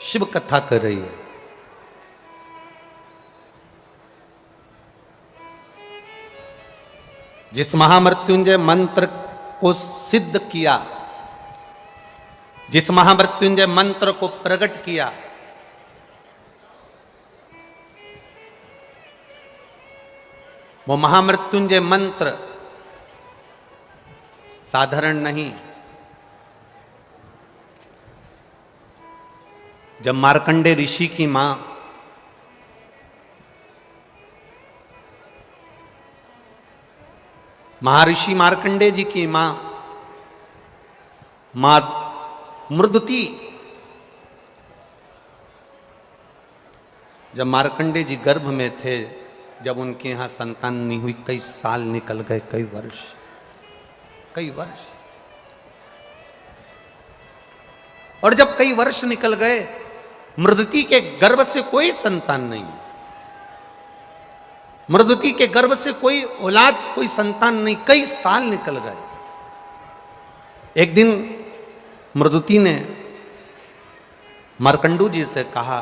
शिव कथा कर रही है, जिस महामृत्युंजय मंत्र को सिद्ध किया, जिस महामृत्युंजय मंत्र को प्रकट किया, वो महामृत्युंजय मंत्र साधारण नहीं। जब मार्कंडे ऋषि की मां महर्षि मार्कंडे जी की मां मृदुति, जब मार्कंडे जी गर्भ में थे, जब उनके यहां संतान नहीं हुई, कई साल निकल गए, कई वर्ष, और जब कई वर्ष निकल गए, मृदुति के गर्भ से कोई संतान नहीं, मृदुति के गर्भ से कोई औलाद, कोई संतान नहीं, कई साल निकल गए। एक दिन मृदुति ने मार्कंडू जी से कहा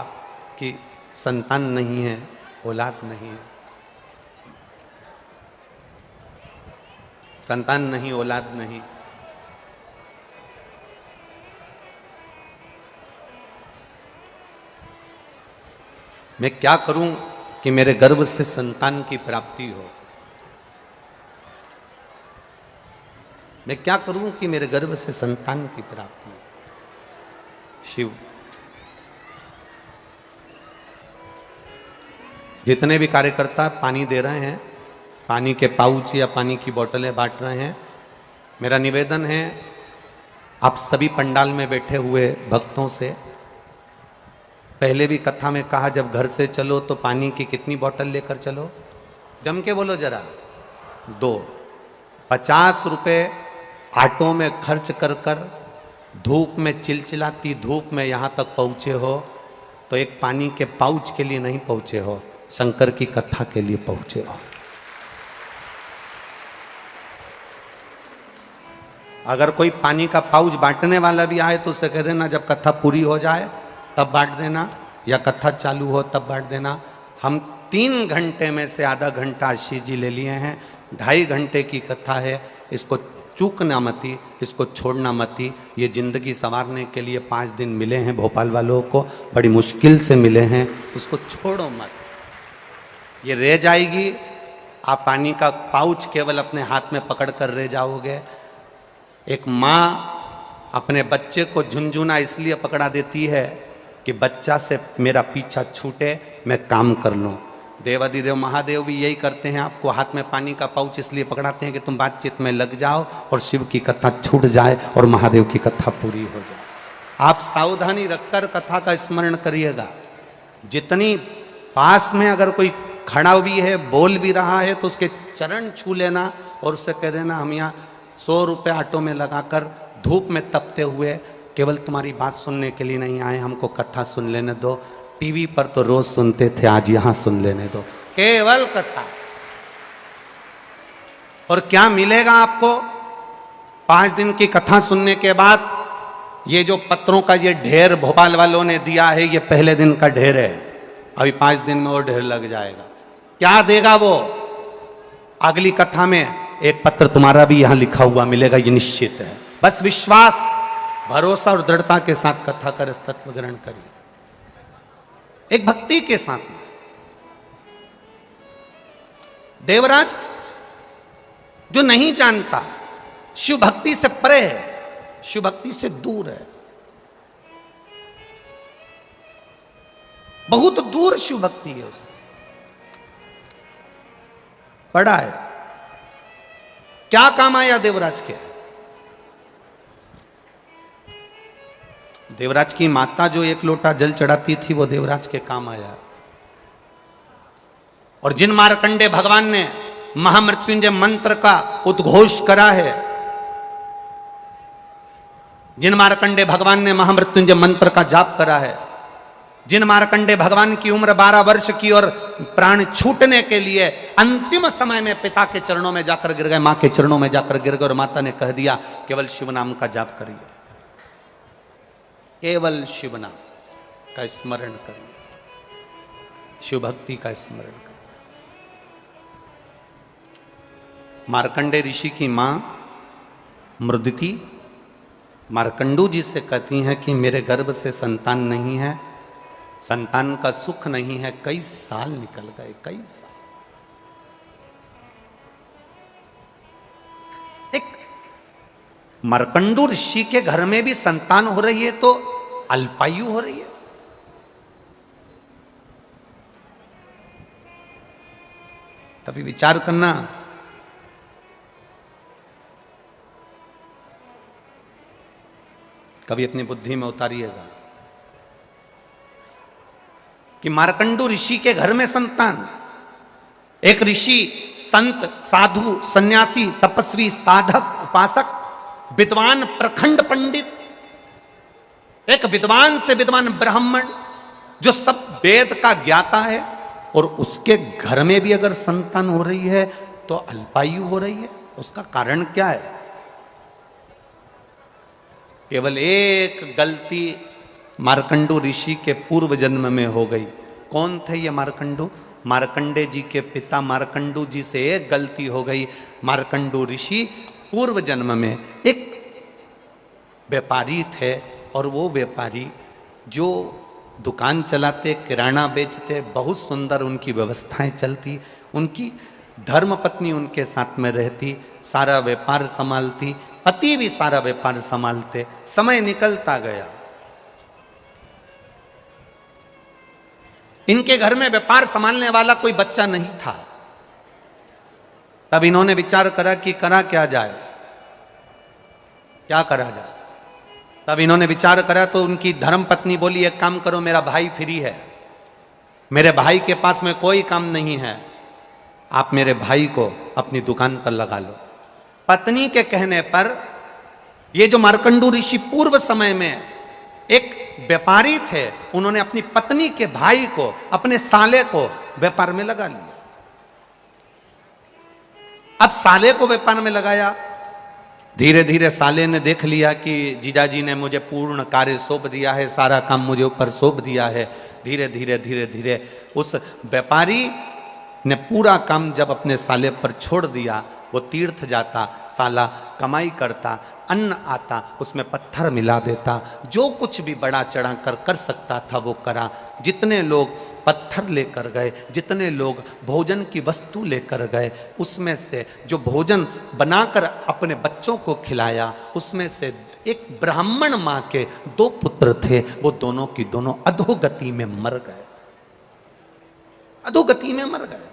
कि संतान नहीं है, औलाद नहीं है, संतान नहीं, औलाद नहीं, मैं क्या करूं कि मेरे गर्भ से संतान की प्राप्ति हो? मैं क्या करूं कि मेरे गर्भ से संतान की प्राप्ति हो? शिव, जितने भी कार्यकर्ता पानी दे रहे हैं, पानी के पाउच या पानी की बोतलें बांट रहे हैं, मेरा निवेदन है आप सभी पंडाल में बैठे हुए भक्तों से, पहले भी कथा में कहा जब घर से चलो तो पानी की कितनी बोतल लेकर चलो? जम के बोलो जरा, 2। 50 रुपये ऑटो में खर्च कर कर धूप में चिलचिलाती धूप में यहाँ तक पहुँचे हो तो एक पानी के पाउच के लिए नहीं पहुँचे हो, शंकर की कथा के लिए पहुँचे हो। अगर कोई पानी का पाउच बांटने वाला भी आए तो उससे कह देना जब कथा पूरी हो जाए तब बांट देना, या कथा चालू हो तब बांट देना। हम 3 घंटे में से आधा घंटा आशीष जी ले लिए हैं, 2.5 घंटे की कथा है, इसको चूकना मती, इसको छोड़ना मती। ये जिंदगी संवारने के लिए 5 दिन मिले हैं भोपाल वालों को, बड़ी मुश्किल से मिले हैं, इसको छोड़ो मत, ये रह जाएगी। आप पानी का पाउच केवल अपने हाथ में पकड़ कर रह जाओगे। एक माँ अपने बच्चे को झुनझुना इसलिए पकड़ा देती है कि बच्चा से मेरा पीछा छूटे, मैं काम कर लूँ। देवादिदेव महादेव भी यही करते हैं, आपको हाथ में पानी का पाउच इसलिए पकड़ाते हैं कि तुम बातचीत में लग जाओ और शिव की कथा छूट जाए और महादेव की कथा पूरी हो जाए। आप सावधानी रखकर कथा का स्मरण करिएगा। जितनी पास में अगर कोई खड़ा भी है, बोल भी रहा है, तो उसके चरण छू लेना और उससे कह देना हम यहाँ 100 रुपये ऑटो में लगाकर धूप में तपते हुए केवल तुम्हारी बात सुनने के लिए नहीं आए, हमको कथा सुन लेने दो। टीवी पर तो रोज सुनते थे, आज यहां सुन लेने दो, केवल कथा। और क्या मिलेगा आपको 5 दिन की कथा सुनने के बाद? ये जो पत्रों का ये ढेर भोपाल वालों ने दिया है, ये पहले दिन का ढेर है, अभी 5 दिन में वो ढेर लग जाएगा। क्या देगा वो? अगली कथा में एक पत्र तुम्हारा भी यहां लिखा हुआ मिलेगा, ये निश्चित है। बस विश्वास, भरोसा और दृढ़ता के साथ कथा कर तत्व ग्रहण करिए, एक भक्ति के साथ में। देवराज जो नहीं जानता, शिव भक्ति से परे है, शिव भक्ति से दूर है, बहुत दूर शिव भक्ति है उसे, पड़ा है। क्या काम आया देवराज के? देवराज की माता जो 1 लोटा जल चढ़ाती थी वो देवराज के काम आया। और जिन मार्कंडे भगवान ने महामृत्युंजय मंत्र का उद्घोष करा है, जिन मार्कंडे भगवान ने महामृत्युंजय मंत्र का जाप करा है, जिन मार्कंडे भगवान की उम्र 12 वर्ष की और प्राण छूटने के लिए अंतिम समय में पिता के चरणों में जाकर गिर गए, मां के चरणों में जाकर गिर गए और माता ने कह दिया केवल शिव नाम का जाप करिए, केवल शिव नाम का स्मरण करिए, शिव भक्ति का स्मरण करिए। मार्कंडे ऋषि की मां मृदिति मार्कंडू जी से कहती हैं कि मेरे गर्भ से संतान नहीं है, संतान का सुख नहीं है, कई साल निकल गए, कई साल। एक मार्कंडू ऋषि के घर में भी संतान हो रही है तो अल्पायु हो रही है। कभी विचार करना, कभी अपनी बुद्धि में उतारिएगा कि मार्कंडू ऋषि के घर में संतान, एक ऋषि, संत, साधु, सन्यासी, तपस्वी, साधक, उपासक, विद्वान, प्रखंड पंडित, एक विद्वान से विद्वान ब्राह्मण जो सब वेद का ज्ञाता है, और उसके घर में भी अगर संतान हो रही है तो अल्पायु हो रही है। उसका कारण क्या है? केवल एक गलती मार्कंडू ऋषि के पूर्व जन्म में हो गई। कौन थे ये मार्कंडू? मार्कंडे जी के पिता मार्कंडू जी से एक गलती हो गई। मार्कंडू ऋषि पूर्व जन्म में एक व्यापारी थे, और वो व्यापारी जो दुकान चलाते, किराना बेचते, बहुत सुंदर उनकी व्यवस्थाएं चलती। उनकी धर्मपत्नी उनके साथ में रहती, सारा व्यापार संभालती, पति भी सारा व्यापार संभालते। समय निकलता गया, इनके घर में व्यापार संभालने वाला कोई बच्चा नहीं था। तब इन्होंने विचार करा कि करा क्या जाए, क्या करा जाए। तब इन्होंने विचार करा तो उनकी धर्मपत्नी बोली, एक काम करो, मेरा भाई फ्री है, मेरे भाई के पास में कोई काम नहीं है, आप मेरे भाई को अपनी दुकान पर लगा लो। पत्नी के कहने पर ये जो मार्कंडू ऋषि पूर्व समय में एक व्यापारी थे, उन्होंने अपनी पत्नी के भाई को, अपने साले को व्यापार में लगा लिया। अब साले को व्यापार में लगाया, धीरे धीरे साले ने देख लिया कि जीजाजी ने मुझे पूर्ण कार्य सौंप दिया है, सारा काम मुझे ऊपर सौंप दिया है। धीरे धीरे धीरे धीरे उस व्यापारी ने पूरा काम जब अपने साले पर छोड़ दिया, वो तीर्थ जाता, साला कमाई करता, अन्न आता, उसमें पत्थर मिला देता, जो कुछ भी बड़ा चढ़ा कर सकता था वो करा। जितने लोग पत्थर लेकर गए, जितने लोग भोजन की वस्तु लेकर गए, उसमें से जो भोजन बनाकर अपने बच्चों को खिलाया, उसमें से एक ब्राह्मण माँ के 2 पुत्र थे, वो दोनों की दोनों अधोगति में मर गए, अधोगति में मर गए।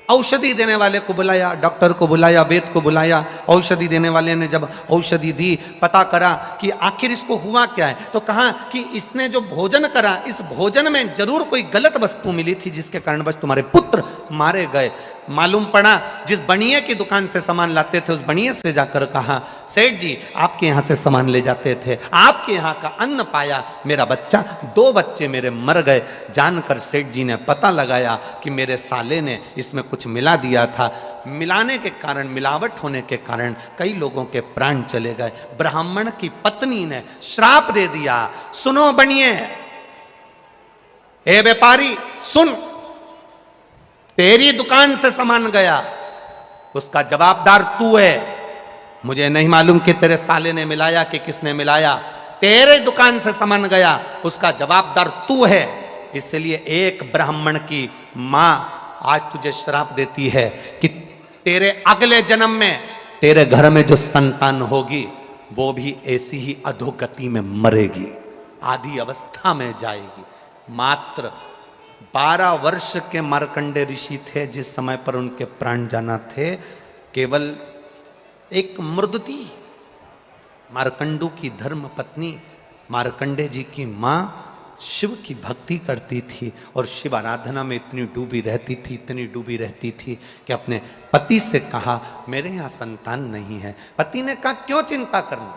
औषधि देने वाले को बुलाया, डॉक्टर को बुलाया, वैद्य को बुलाया। औषधि देने वाले ने जब औषधि दी, पता करा कि आखिर इसको हुआ क्या है, तो कहा कि इसने जो भोजन करा, इस भोजन में जरूर कोई गलत वस्तु मिली थी, जिसके कारणवश तुम्हारे पुत्र मारे गए। मालूम पड़ा, जिस बनिए की दुकान से सामान लाते थे, उस बनिए से जाकर कहा, सेठ जी आपके यहाँ से सामान ले जाते थे, आपके यहाँ का अन्न पाया, मेरा बच्चा, 2 बच्चे मेरे मर गए। जानकर सेठ जी ने पता लगाया कि मेरे साले ने इसमें कुछ मिला दिया था। मिलाने के कारण, मिलावट होने के कारण कई लोगों के प्राण चले गए। ब्राह्मण की पत्नी ने श्राप दे दिया, सुनो बनिए, ए व्यापारी सुन, तेरी दुकान से सामान गया, उसका जवाबदार तू है। मुझे नहीं मालूम कि तेरे साले ने मिलाया कि किसने मिलाया, तेरे दुकान से सामान गया, उसका जवाबदार तू है। इसलिए एक ब्राह्मण की मां आज तुझे श्राप देती है कि तेरे अगले जन्म में तेरे घर में जो संतान होगी वो भी ऐसी ही अधोगति में मरेगी, आधी अवस्था में जाएगी। मात्र 12 वर्ष के मार्कंडे ऋषि थे जिस समय पर उनके प्राण जाना थे। केवल एक मृदती, मार्कंडू की धर्म पत्नी, मार्कंडे जी की मां शिव की भक्ति करती थी और शिव आराधना में इतनी डूबी रहती थी, इतनी डूबी रहती थी कि अपने पति से कहा, मेरे यहाँ संतान नहीं है। पति ने कहा, क्यों चिंता करना,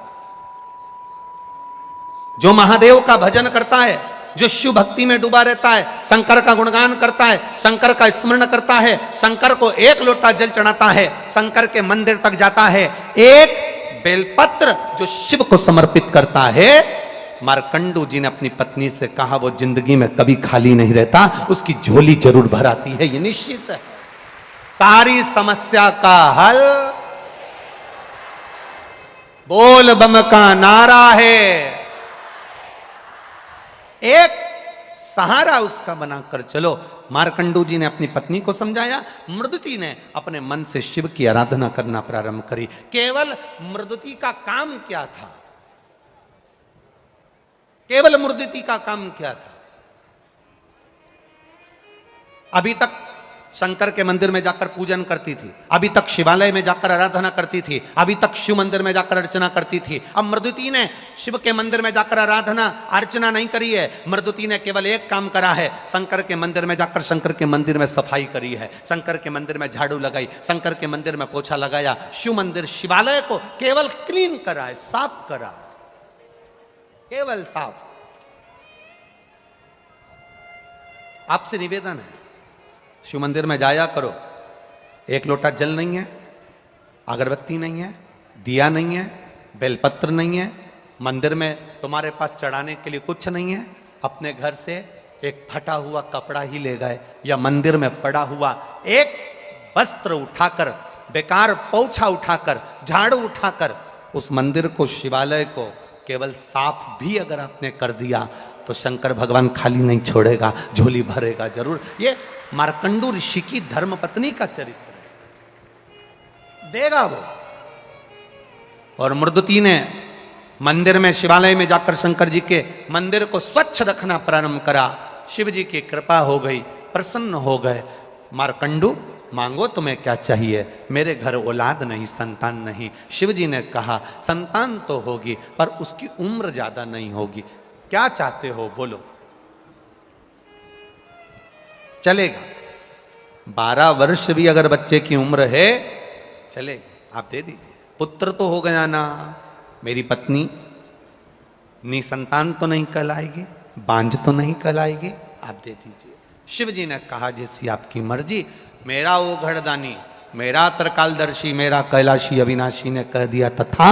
जो महादेव का भजन करता है, जो शिव भक्ति में डूबा रहता है, शंकर का गुणगान करता है, शंकर का स्मरण करता है, शंकर को 1 लोटा जल चढ़ाता है, शंकर के मंदिर तक जाता है, एक बेलपत्र जो शिव को समर्पित करता है। मार्कंडू जी ने अपनी पत्नी से कहा, वो जिंदगी में कभी खाली नहीं रहता, उसकी झोली जरूर भर आती है, ये निश्चित है। सारी समस्या का हल बोल बम का नारा है, एक सहारा उसका बनाकर चलो। मार्कंडू जी ने अपनी पत्नी को समझाया, मृदुति ने अपने मन से शिव की आराधना करना प्रारंभ करी। केवल मृदुति का काम क्या था, केवल मृदुति का काम क्या था? अभी तक शंकर के मंदिर में जाकर पूजन करती थी, अभी तक शिवालय में जाकर आराधना करती थी, अभी तक शिव मंदिर में जाकर अर्चना करती थी। अब मृदुति ने शिव के मंदिर में जाकर आराधना अर्चना नहीं करी है, मृदुति ने केवल एक काम करा है, शंकर के मंदिर में जाकर शंकर के मंदिर में सफाई करी है, शंकर के मंदिर में झाड़ू लगाई, शंकर के मंदिर में पोछा लगाया, शिव मंदिर शिवालय को केवल क्लीन करा है, साफ करा, केवल साफ। आपसे निवेदन है, शिव मंदिर में जाया करो, 1 लोटा जल नहीं है, अगरबत्ती नहीं है, दिया नहीं है, बेलपत्र नहीं है, मंदिर में तुम्हारे पास चढ़ाने के लिए कुछ नहीं है, अपने घर से एक फटा हुआ कपड़ा ही ले गए या मंदिर में पड़ा हुआ एक वस्त्र उठाकर, बेकार पोछा उठाकर, झाड़ू उठाकर उस मंदिर को, शिवालय को केवल साफ भी अगर आपने कर दिया तो शंकर भगवान खाली नहीं छोड़ेगा, झोली भरेगा जरूर। ये मार्कंडू ऋषि की धर्मपत्नी का चरित्र है, देगा वो। और मृदुति ने मंदिर में, शिवालय में जाकर शंकर जी के मंदिर को स्वच्छ रखना प्रारंभ करा। शिव जी की कृपा हो गई, प्रसन्न हो गए। मार्कंडू मांगो तुम्हें क्या चाहिए? मेरे घर औलाद नहीं, संतान नहीं। शिव जी ने कहा संतान तो होगी पर उसकी उम्र ज्यादा नहीं होगी। क्या चाहते हो बोलो? चलेगा, 12 वर्ष भी अगर बच्चे की उम्र है चलेगा, आप दे दीजिए। पुत्र तो हो गया ना, मेरी पत्नी निसंतान तो नहीं कहलाएगी, बांझ तो नहीं कहलाएगी, आप दे दीजिए। शिव जी ने कहा जैसी आपकी मर्जी। मेरा वो घड़दानी, मेरा त्रिकालदर्शी, मेरा कैलाशी अविनाशी ने कह दिया तथा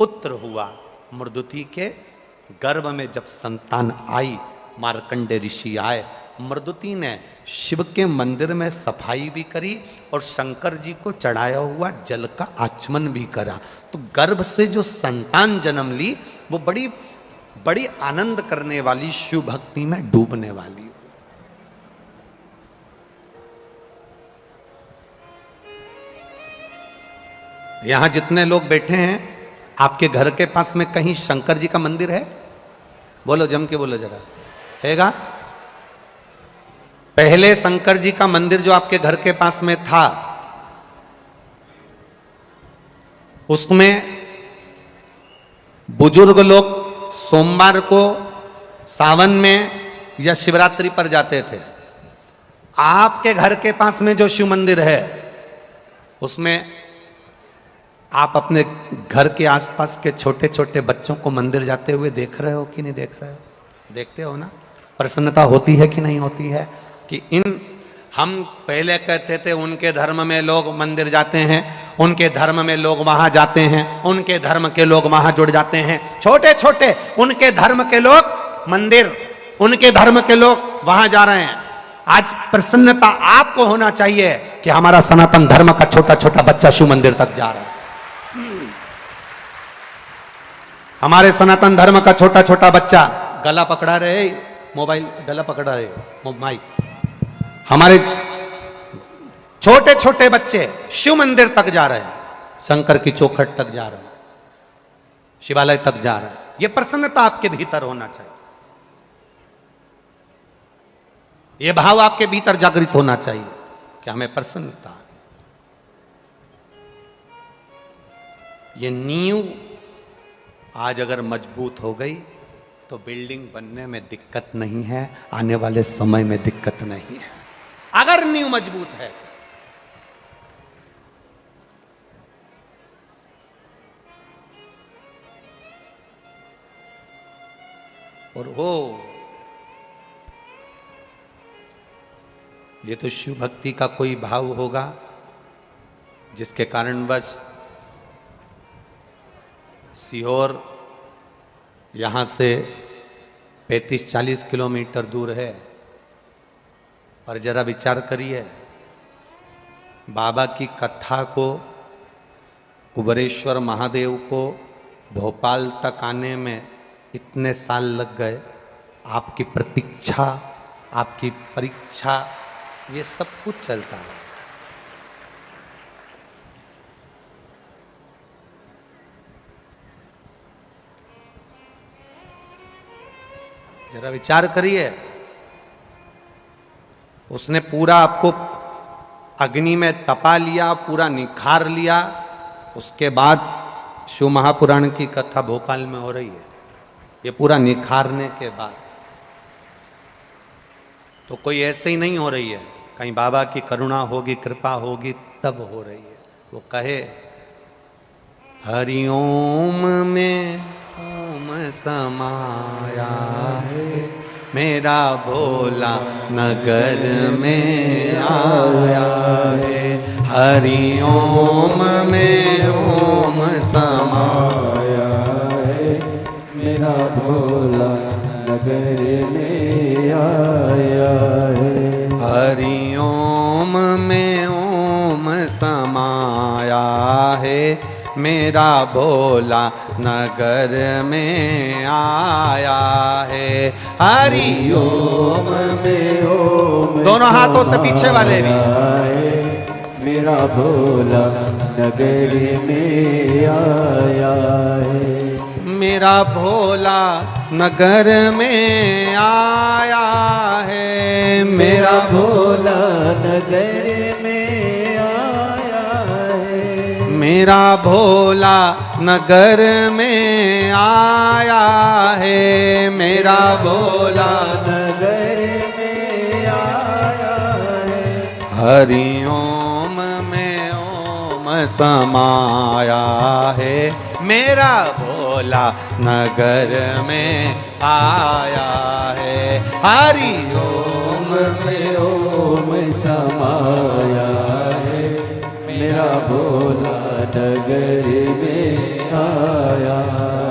पुत्र हुआ। मृदुति के गर्भ में जब संतान आई, मार्कंडे ऋषि आए, मृदुति ने शिव के मंदिर में सफाई भी करी और शंकर जी को चढ़ाया हुआ जल का आचमन भी करा। तो गर्भ से जो संतान जन्म ली वो बड़ी बड़ी आनंद करने वाली, शिव भक्ति में डूबने वाली। यहां जितने लोग बैठे हैं, आपके घर के पास में कहीं शंकर जी का मंदिर है? बोलो, जम के बोलो जरा, हैगा? पहले शंकर जी का मंदिर जो आपके घर के पास में था, उसमें बुजुर्ग लोग सोमवार को, सावन में या शिवरात्रि पर जाते थे। आपके घर के पास में जो शिव मंदिर है, उसमें आप अपने घर के आसपास के छोटे छोटे बच्चों को मंदिर जाते हुए देख रहे हो कि नहीं देख रहे हो? देखते हो ना? प्रसन्नता होती है कि नहीं होती है? कि हम पहले कहते थे उनके धर्म में लोग मंदिर जाते हैं, उनके धर्म में लोग वहां जाते हैं, उनके धर्म के लोग वहां जुड़ जाते हैं। छोटे छोटे उनके धर्म के लोग मंदिर, उनके धर्म के लोग वहां जा रहे हैं। आज प्रसन्नता आपको होना चाहिए कि हमारा सनातन धर्म का छोटा छोटा बच्चा शिव मंदिर तक जा रहा है। हमारे सनातन धर्म का छोटा छोटा बच्चा गला पकड़ा रहे, मोबाइल गला पकड़ा रहे, माइक। हमारे छोटे छोटे बच्चे शिव मंदिर तक जा रहे हैं, शंकर की चौखट तक जा रहे हैं, शिवालय तक जा रहे हैं। यह प्रसन्नता आपके भीतर होना चाहिए, यह भाव आपके भीतर जागृत होना चाहिए कि हमें प्रसन्नता। ये नींव आज अगर मजबूत हो गई तो बिल्डिंग बनने में दिक्कत नहीं है, आने वाले समय में दिक्कत नहीं है, अगर नींव मजबूत है। और हो ये तो शिव भक्ति का कोई भाव होगा जिसके कारणवश सीहोर यहाँ से 35-40 किलोमीटर दूर है। पर जरा विचार करिए, बाबा की कथा को, कुबेरेश्वर महादेव को भोपाल तक आने में इतने साल लग गए। आपकी प्रतीक्षा, आपकी परीक्षा, ये सब कुछ चलता है। जरा विचार करिए, उसने पूरा आपको अग्नि में तपा लिया, पूरा निखार लिया, उसके बाद शिव महापुराण की कथा भोपाल में हो रही है। ये पूरा निखारने के बाद तो कोई ऐसे ही नहीं हो रही है, कहीं बाबा की करुणा होगी, कृपा होगी तब हो रही है। वो कहे हरिओम में ओम समाया है, मेरा भोला नगर में आया है। हरि ओम में ओम समाया है, मेरा भोला नगर में आया है। हरि ओम में ओम समाया है, मेरा भोला नगर में आया है। हरि ओम में ओम दोनों हाथों से पीछे वाले भी। मेरा भोला नगर में आया है। मेरा भोला नगर में आया है। मेरा भोला नगर में आया है। मेरा भोला नगर में आया है। मेरा भोला नगर में आया है। हरि ओम में ओम समाया है। मेरा भोला नगर में आया है। हरि ओम में ओम समाया है। मेरा भोला नगर में आया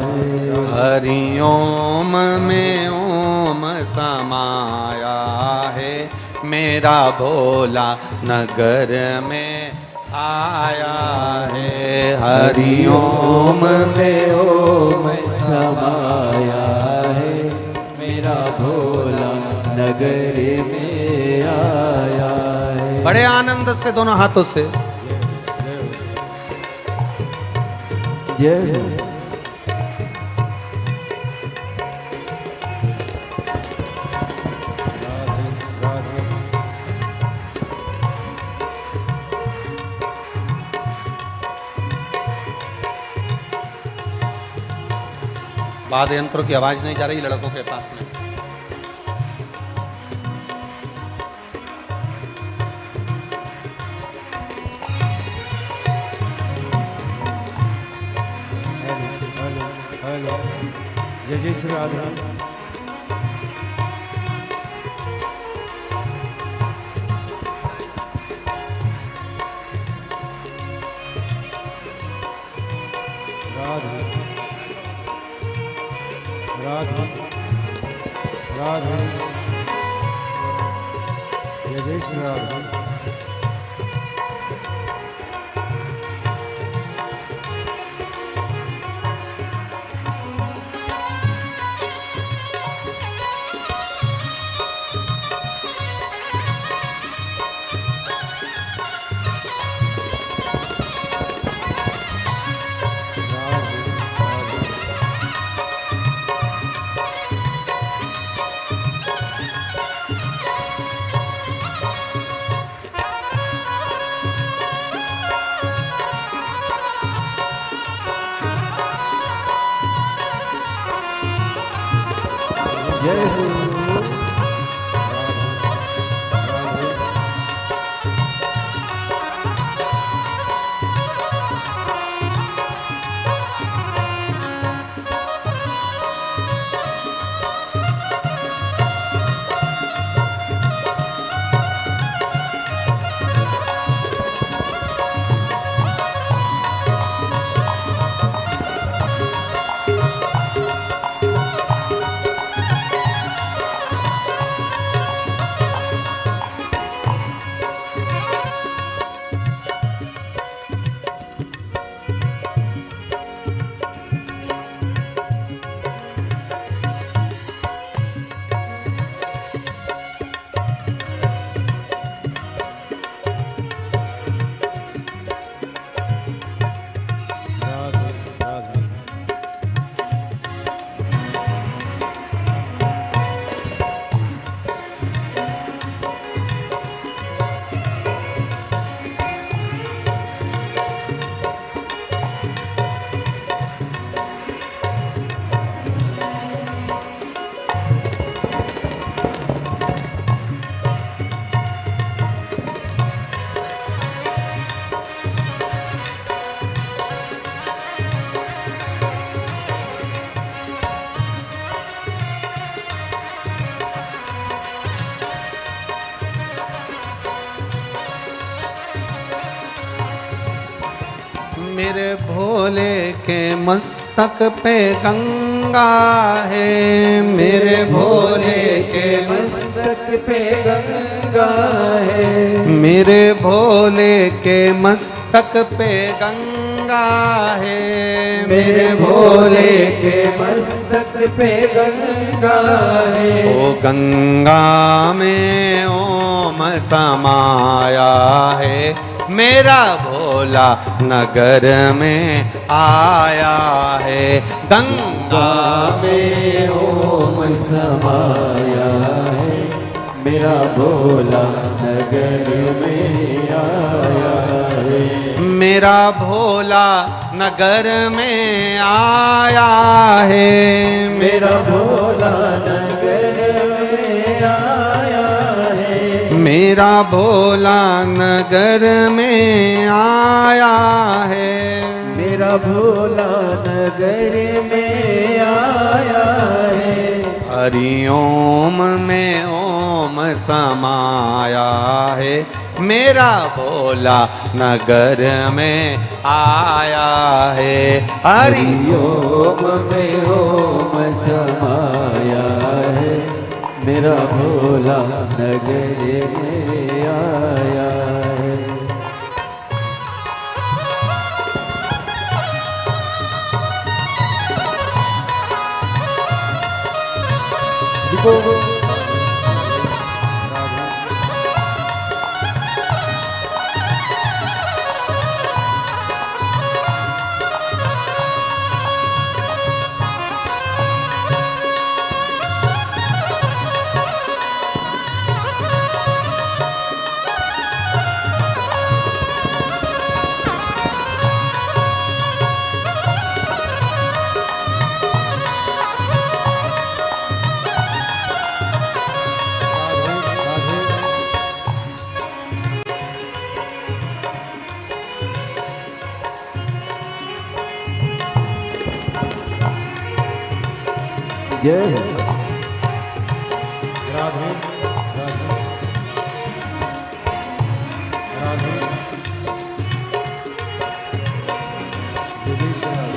है। हरि ओम में ओम समाया है। मेरा भोला नगर में आया है। हरि ओम में ओम समाया है। मेरा भोला नगर में आया है। बड़े आनंद से दोनों हाथों से जय हो। वाद्य यंत्रों की आवाज नहीं जा रही लड़कों के पास में। हेलो जय जय श्री राधे। राधे राधे राधे जय जय श्री राधे। जय हो। मेरे भोले के मस्तक पे गंगा है। मेरे भोले के मस्तक मस्तक पे गंगा है। मेरे भोले के मस्तक पे गंगा है। मेरे भोले के मस्तक पे गंगा है। ओ गंगा में ओम समाया है। मेरा भोला नगर में आया है। गंगा में ओम समाया है। मेरा भोला नगर में आया है। मेरा भोला नगर में आया है। मेरा भोला नगर में आया है। मेरा भोला नगर में आया है। मेरा भोला नगर में आया है। हरि ओम में ओम समाया है। मेरा भोला नगर में आया है। हरि ओम में ओम समाया है। मेरा भोला नगर में आया है। जय हो। राधे राधे राधे जगदीश्वर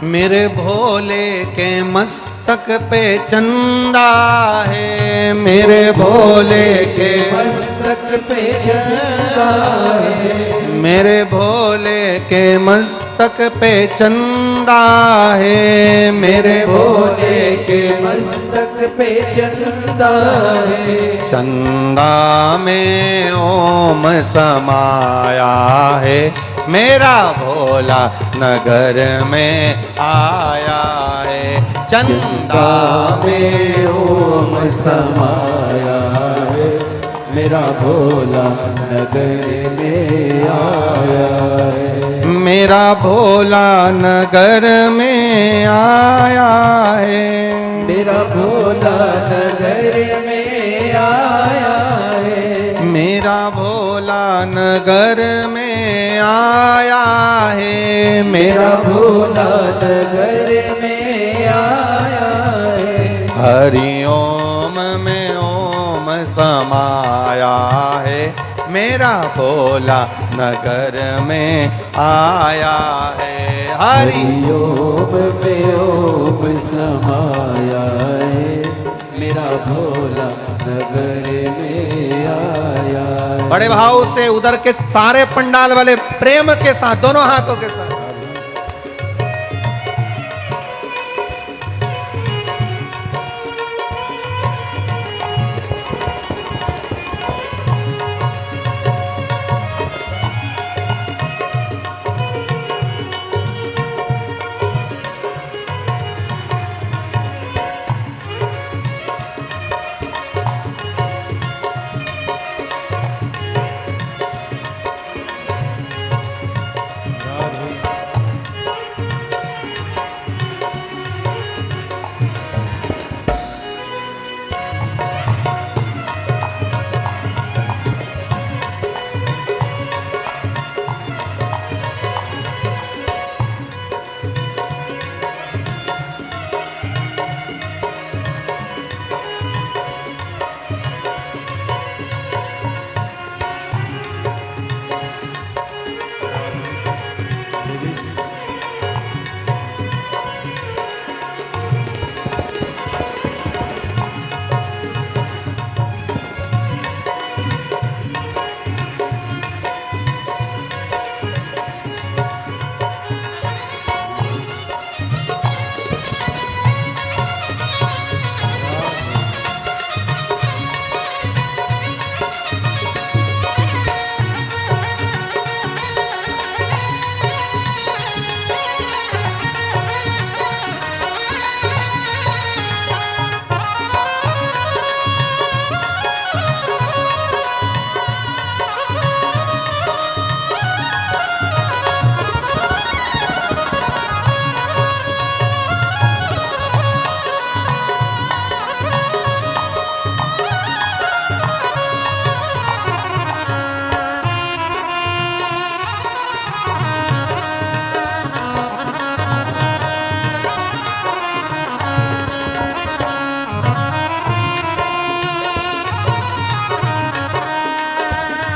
मेरे भोले के मस्तक पे चंदा है। मेरे भोले के मस्तक पे चंदा है। मेरे भोले के मस्तक पे चंदा है। मेरे भोले के मस्तक पे चंदा है। चंदा में ओम समाया है। मेरा भोला नगर में आया है। चंदा में ओम समाया है। मेरा भोला नगर में आया है। मेरा भोला नगर में आया है। मेरा भोला नगर में आया है। मेरा भोला नगर में आया है। मेरा भोला नगर में आया है। हरि ओम में ओम समाया है। मेरा भोला नगर में आया है। हरि ओम में ओम समाया है, मेरा भोला नगर में आया है। बड़े भाव से उधर के सारे पंडाल वाले प्रेम के साथ दोनों हाथों के साथ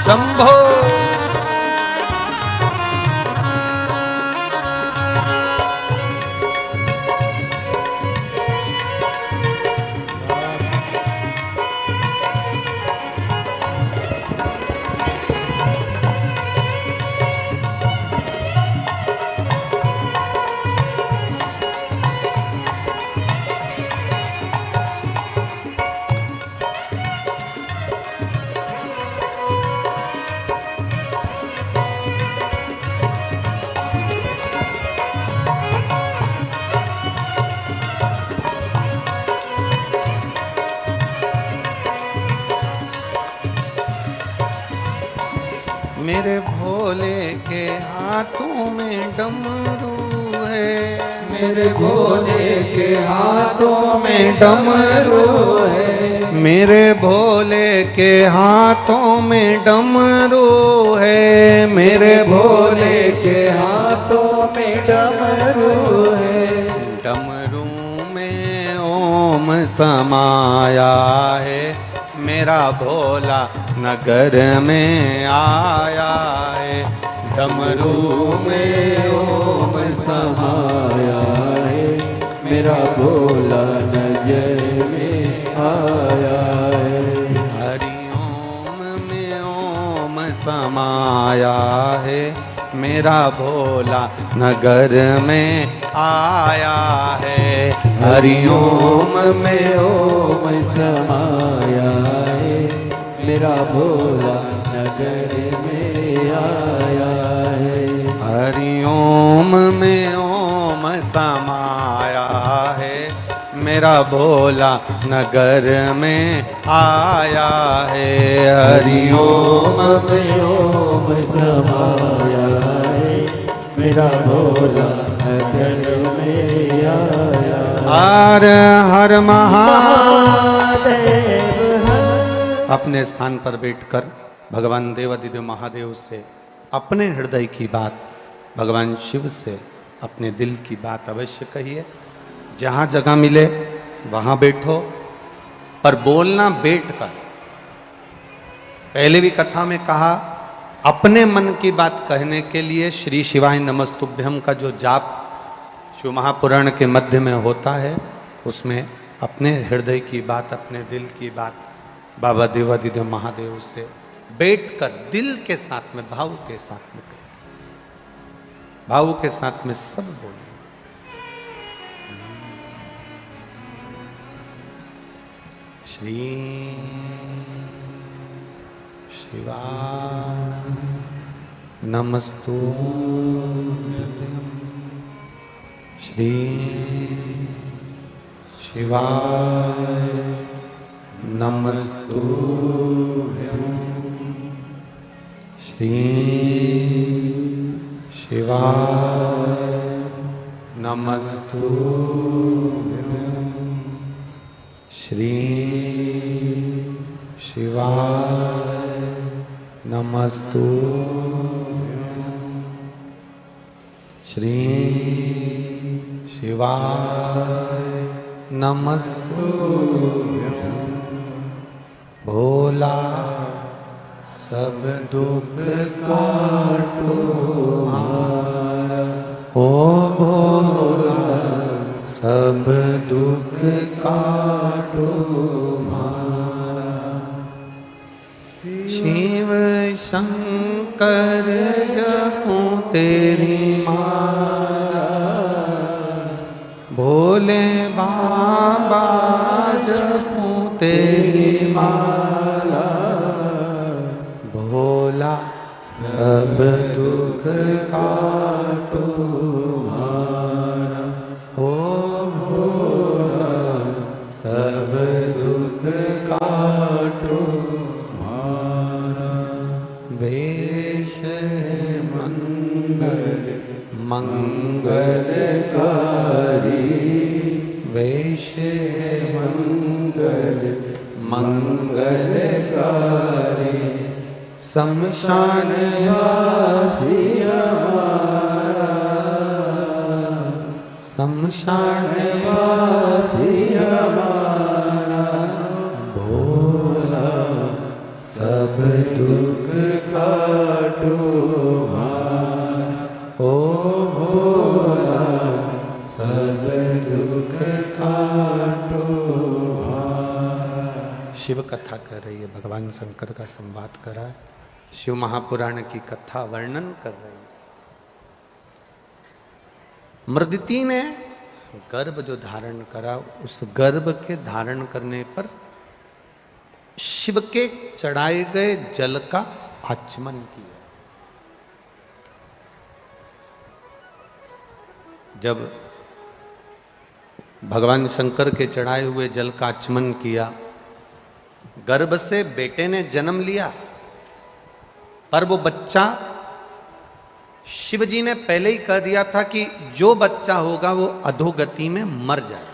शंभो। मेरे भोले के हाथों में डमरू है, मेरे भोले के हाथों में डमरू है, मेरे भोले के हाथों में डमरू है, मेरे भोले के हाथों में डमरू है। डमरू में ओम समाया है, मेरा भोला नगर में आया है। डमरू में ओम समाया है, मेरा भोला नजर में आया है। हरि ओम में ओम समाया है, मेरा भोला नगर में आया है। हरि ओम में ओम समाया है, मेरा भोला नगर में आया है। हरि ओम में ओम समाया है, मेरा भोला नगर में आया है। हरि ओम में ओम समाया है, मेरा भोला नगर में आया। हर हर महादेव अपने स्थान पर बैठकर भगवान देवादिदेव महादेव से अपने हृदय की बात, भगवान शिव से अपने दिल की बात अवश्य कहिए। जहाँ जगह मिले वहाँ बैठो, पर बोलना बैठकर। पहले भी कथा में कहा, अपने मन की बात कहने के लिए श्री शिवाय नमस्तुभ्यम का जो जाप शिव महापुराण के मध्य में होता है, उसमें अपने हृदय की बात, अपने दिल की बात बाबा देवादिदेव महादेव से बैठकर दिल के साथ में, भाव के साथ में, भाव के साथ में सब बोले। श्री शिवाय नमस्तुभ्यं, श्री शिवाय नमस्तुभ्यं, श्री शिवाय नमस्तुभ्यं, श्री शिवाय नमस्तुभ्यं, श्री शिवाय नमस्तुभ्यं। भोला सब दुख काटो मारा, ओ भोला सब दुख काटो मारा। शिव शंकर जपूं तेरी माला, भोले बाबा जपूं तेरी माला, भोला सब दुख काटो मारा, ओ भोला सब दुख काटो मारा। वेश मंगल मंगलकारी, वेश मंगल मंगलकारी, शमशान वासी हमारा, शमशान वासी हमारा, भोला सब दुख काटो मारा, ओ भोला सब दुख काटो मारा। शिव कथा कर रही है, भगवान शंकर का संवाद करा है, शिव महापुराण की कथा वर्णन कर रही है। मृदिति ने गर्भ जो धारण करा, उस गर्भ के धारण करने पर शिव के चढ़ाए गए जल का आचमन किया। जब भगवान शंकर के चढ़ाए हुए जल का आचमन किया, गर्भ से बेटे ने जन्म लिया, पर वो बच्चा शिव जी ने पहले ही कह दिया था कि जो बच्चा होगा वो अधोगति में मर जाए।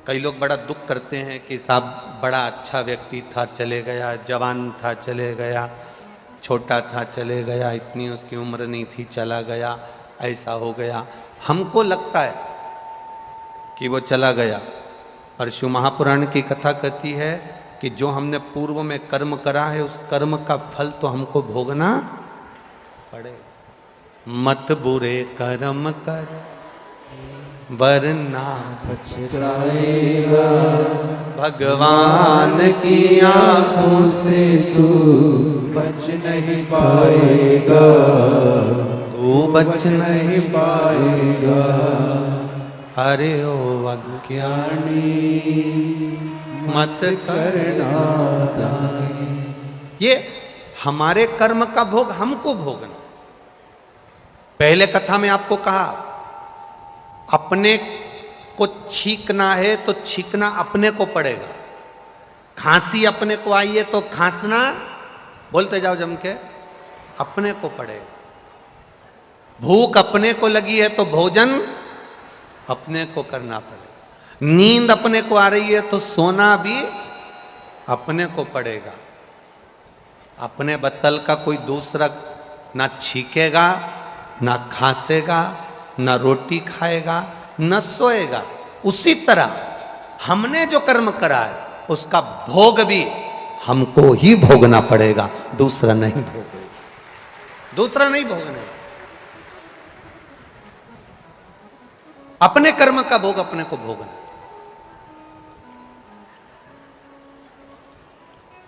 कई लोग बड़ा दुख करते हैं कि साहब बड़ा अच्छा व्यक्ति था चले गया, जवान था चले गया, छोटा था चले गया, इतनी उसकी उम्र नहीं थी चला गया, ऐसा हो गया। हमको लगता है कि वो चला गया, पर शिव महापुराण की कथा कहती है कि जो हमने पूर्व में कर्म करा है, उस कर्म का फल तो हमको भोगना पड़े। मत बुरे कर्म कर वरना पछताएगा, भगवान की आंखों से तू बच नहीं पाएगा, तू बच नहीं पाएगा। अरे ओ अज्ञानी मत करना दानी। ये हमारे कर्म का भोग हमको भोगना। पहले कथा में आपको कहा, अपने को छींकना है तो छींकना अपने को पड़ेगा। खांसी अपने को आई है तो खांसना, बोलते जाओ जम के, अपने को पड़ेगा। भूख अपने को लगी है तो भोजन अपने को करना पड़ेगा। नींद अपने को आ रही है तो सोना भी अपने को पड़ेगा। अपने बत्तल का कोई दूसरा ना छीकेगा, ना खांसेगा, ना रोटी खाएगा, न सोएगा। उसी तरह हमने जो कर्म करा है उसका भोग भी हमको ही भोगना पड़ेगा, दूसरा नहीं भोगेगा, दूसरा नहीं भोगने। अपने कर्म का भोग अपने को भोगना।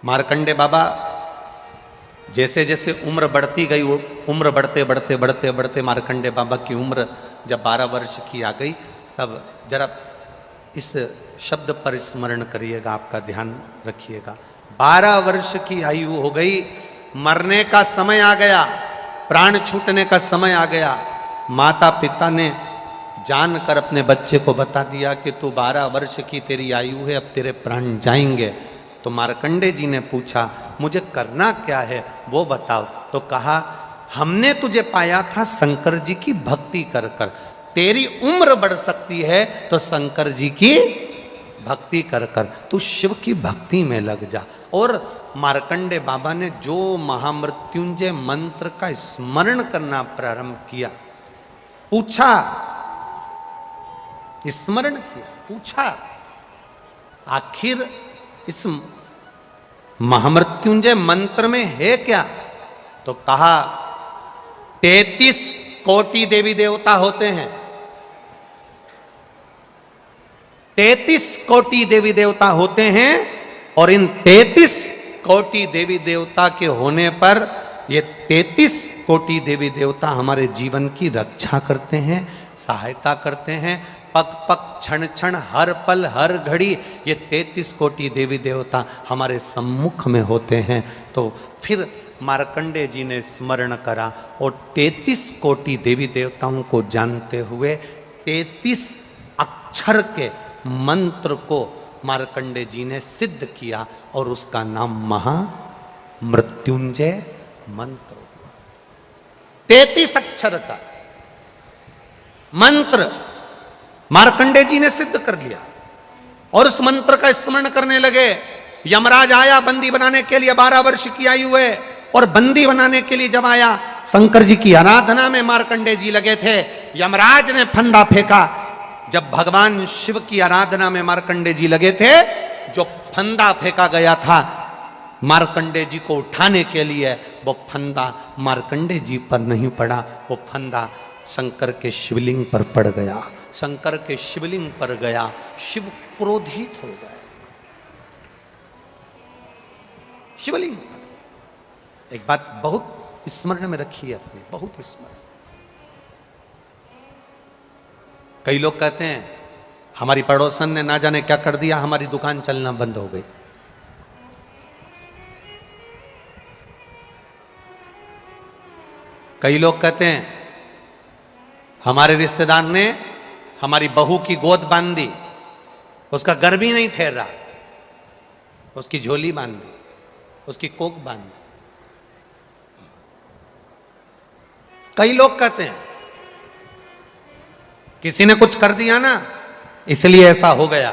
मार्कंडे बाबा जैसे जैसे उम्र बढ़ती गई, वो उम्र बढ़ते बढ़ते बढ़ते बढ़ते मार्कंडे बाबा की उम्र जब 12 वर्ष की आ गई, तब जरा इस शब्द पर स्मरण करिएगा, आपका ध्यान रखिएगा। 12 वर्ष की आयु हो गई, मरने का समय आ गया, प्राण छूटने का समय आ गया। माता पिता ने जानकर अपने बच्चे को बता दिया कि तू 12 वर्ष की तेरी आयु है, अब तेरे प्राण जाएंगे। तो मार्कंडे जी ने पूछा मुझे करना क्या है वो बताओ। तो कहा हमने तुझे पाया था शंकर जी की भक्ति कर कर, तेरी उम्र बढ़ सकती है तो शंकर जी की भक्ति कर कर, तू शिव की भक्ति में लग जा। और मार्कंडे बाबा ने जो महामृत्युंजय मंत्र का स्मरण करना प्रारंभ किया, पूछा, स्मरण किया, पूछा आखिर इस महामृत्युंजय मंत्र में है क्या। तो कहा 33 कोटि देवी देवता होते हैं, 33 कोटि देवी देवता होते हैं, और इन 33 कोटि देवी देवता के होने पर ये 33 कोटि देवी देवता हमारे जीवन की रक्षा करते हैं, सहायता करते हैं। पग पग क्षण क्षण हर पल हर घड़ी ये 33 कोटि देवी देवता हमारे सम्मुख में होते हैं। तो फिर मार्कंडे जी ने स्मरण करा और 33 कोटि देवी देवताओं को जानते हुए 33 अक्षर के मंत्र को मार्कंडे जी ने सिद्ध किया और उसका नाम महामृत्युंजय मंत्र। 33 अक्षर का मंत्र मार्कंडे जी ने सिद्ध कर लिया और उस मंत्र का स्मरण करने लगे। यमराज आया बंदी बनाने के लिए, 12 वर्ष की आयु है, और बंदी बनाने के लिए जब आया, शंकर जी की आराधना में मार्कंडे जी लगे थे। यमराज ने फंदा फेंका, जब भगवान शिव की आराधना में मार्कंडे जी लगे थे, जो फंदा फेंका गया था मार्कंडे जी को उठाने के लिए, वो फंदा मार्कंडे जी पर नहीं पड़ा, वो फंदा शंकर के शिवलिंग पर पड़ गया, शंकर के शिवलिंग पर गया। शिव क्रोधित हो गए शिवलिंग पर। एक बात बहुत स्मरण में रखिए अपने, बहुत स्मरण। कई लोग कहते हैं हमारी पड़ोसन ने ना जाने क्या कर दिया, हमारी दुकान चलना बंद हो गई। कई लोग कहते हैं हमारे रिश्तेदार ने हमारी बहू की गोद बांध दी, उसका गर्भ ही नहीं ठहरा, उसकी झोली बांध दी, उसकी कोक बांध दी। कई लोग कहते हैं किसी ने कुछ कर दिया ना इसलिए ऐसा हो गया।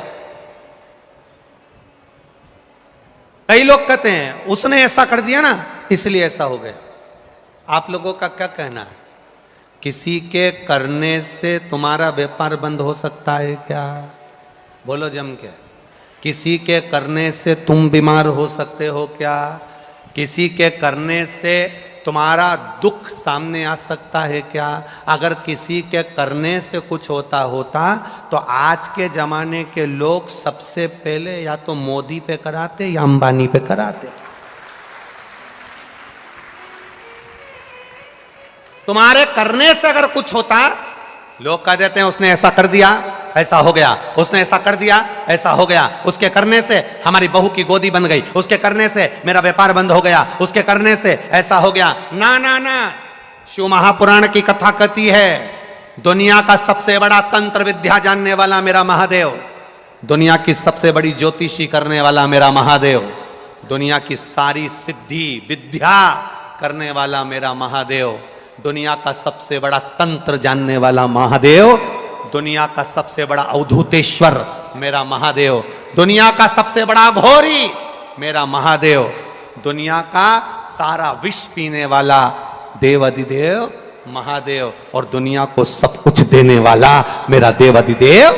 कई लोग कहते हैं उसने ऐसा कर दिया ना इसलिए ऐसा हो गया। आप लोगों का क्या कहना है? किसी के करने से तुम्हारा व्यापार बंद हो सकता है क्या? बोलो जम के। किसी के करने से तुम बीमार हो सकते हो क्या? किसी के करने से तुम्हारा दुख सामने आ सकता है क्या? अगर किसी के करने से कुछ होता तो आज के जमाने के लोग सबसे पहले या तो मोदी पे कराते या अंबानी पे कराते। तुम्हारे करने से अगर कुछ होता, लोग कह देते हैं उसने ऐसा कर दिया ऐसा हो गया, उसने ऐसा कर दिया ऐसा हो गया, उसके करने से हमारी बहू की गोदी बन गई, उसके करने से मेरा व्यापार बंद हो गया, उसके करने से ऐसा हो गया। ना ना ना, शिव महापुराण की कथा कहती है दुनिया का सबसे बड़ा तंत्र विद्या जानने वाला मेरा महादेव, दुनिया की सबसे बड़ी ज्योतिषी करने वाला मेरा महादेव, दुनिया की सारी सिद्धि विद्या करने वाला मेरा महादेव, दुनिया का सबसे बड़ा तंत्र जानने वाला महादेव, दुनिया का सबसे बड़ा अवधूतेश्वर मेरा महादेव, दुनिया का सबसे बड़ा घोरी मेरा महादेव, दुनिया का सारा विष पीने वाला देव अधिदेव महादेव, और दुनिया को सब कुछ देने वाला मेरा देव अधिदेव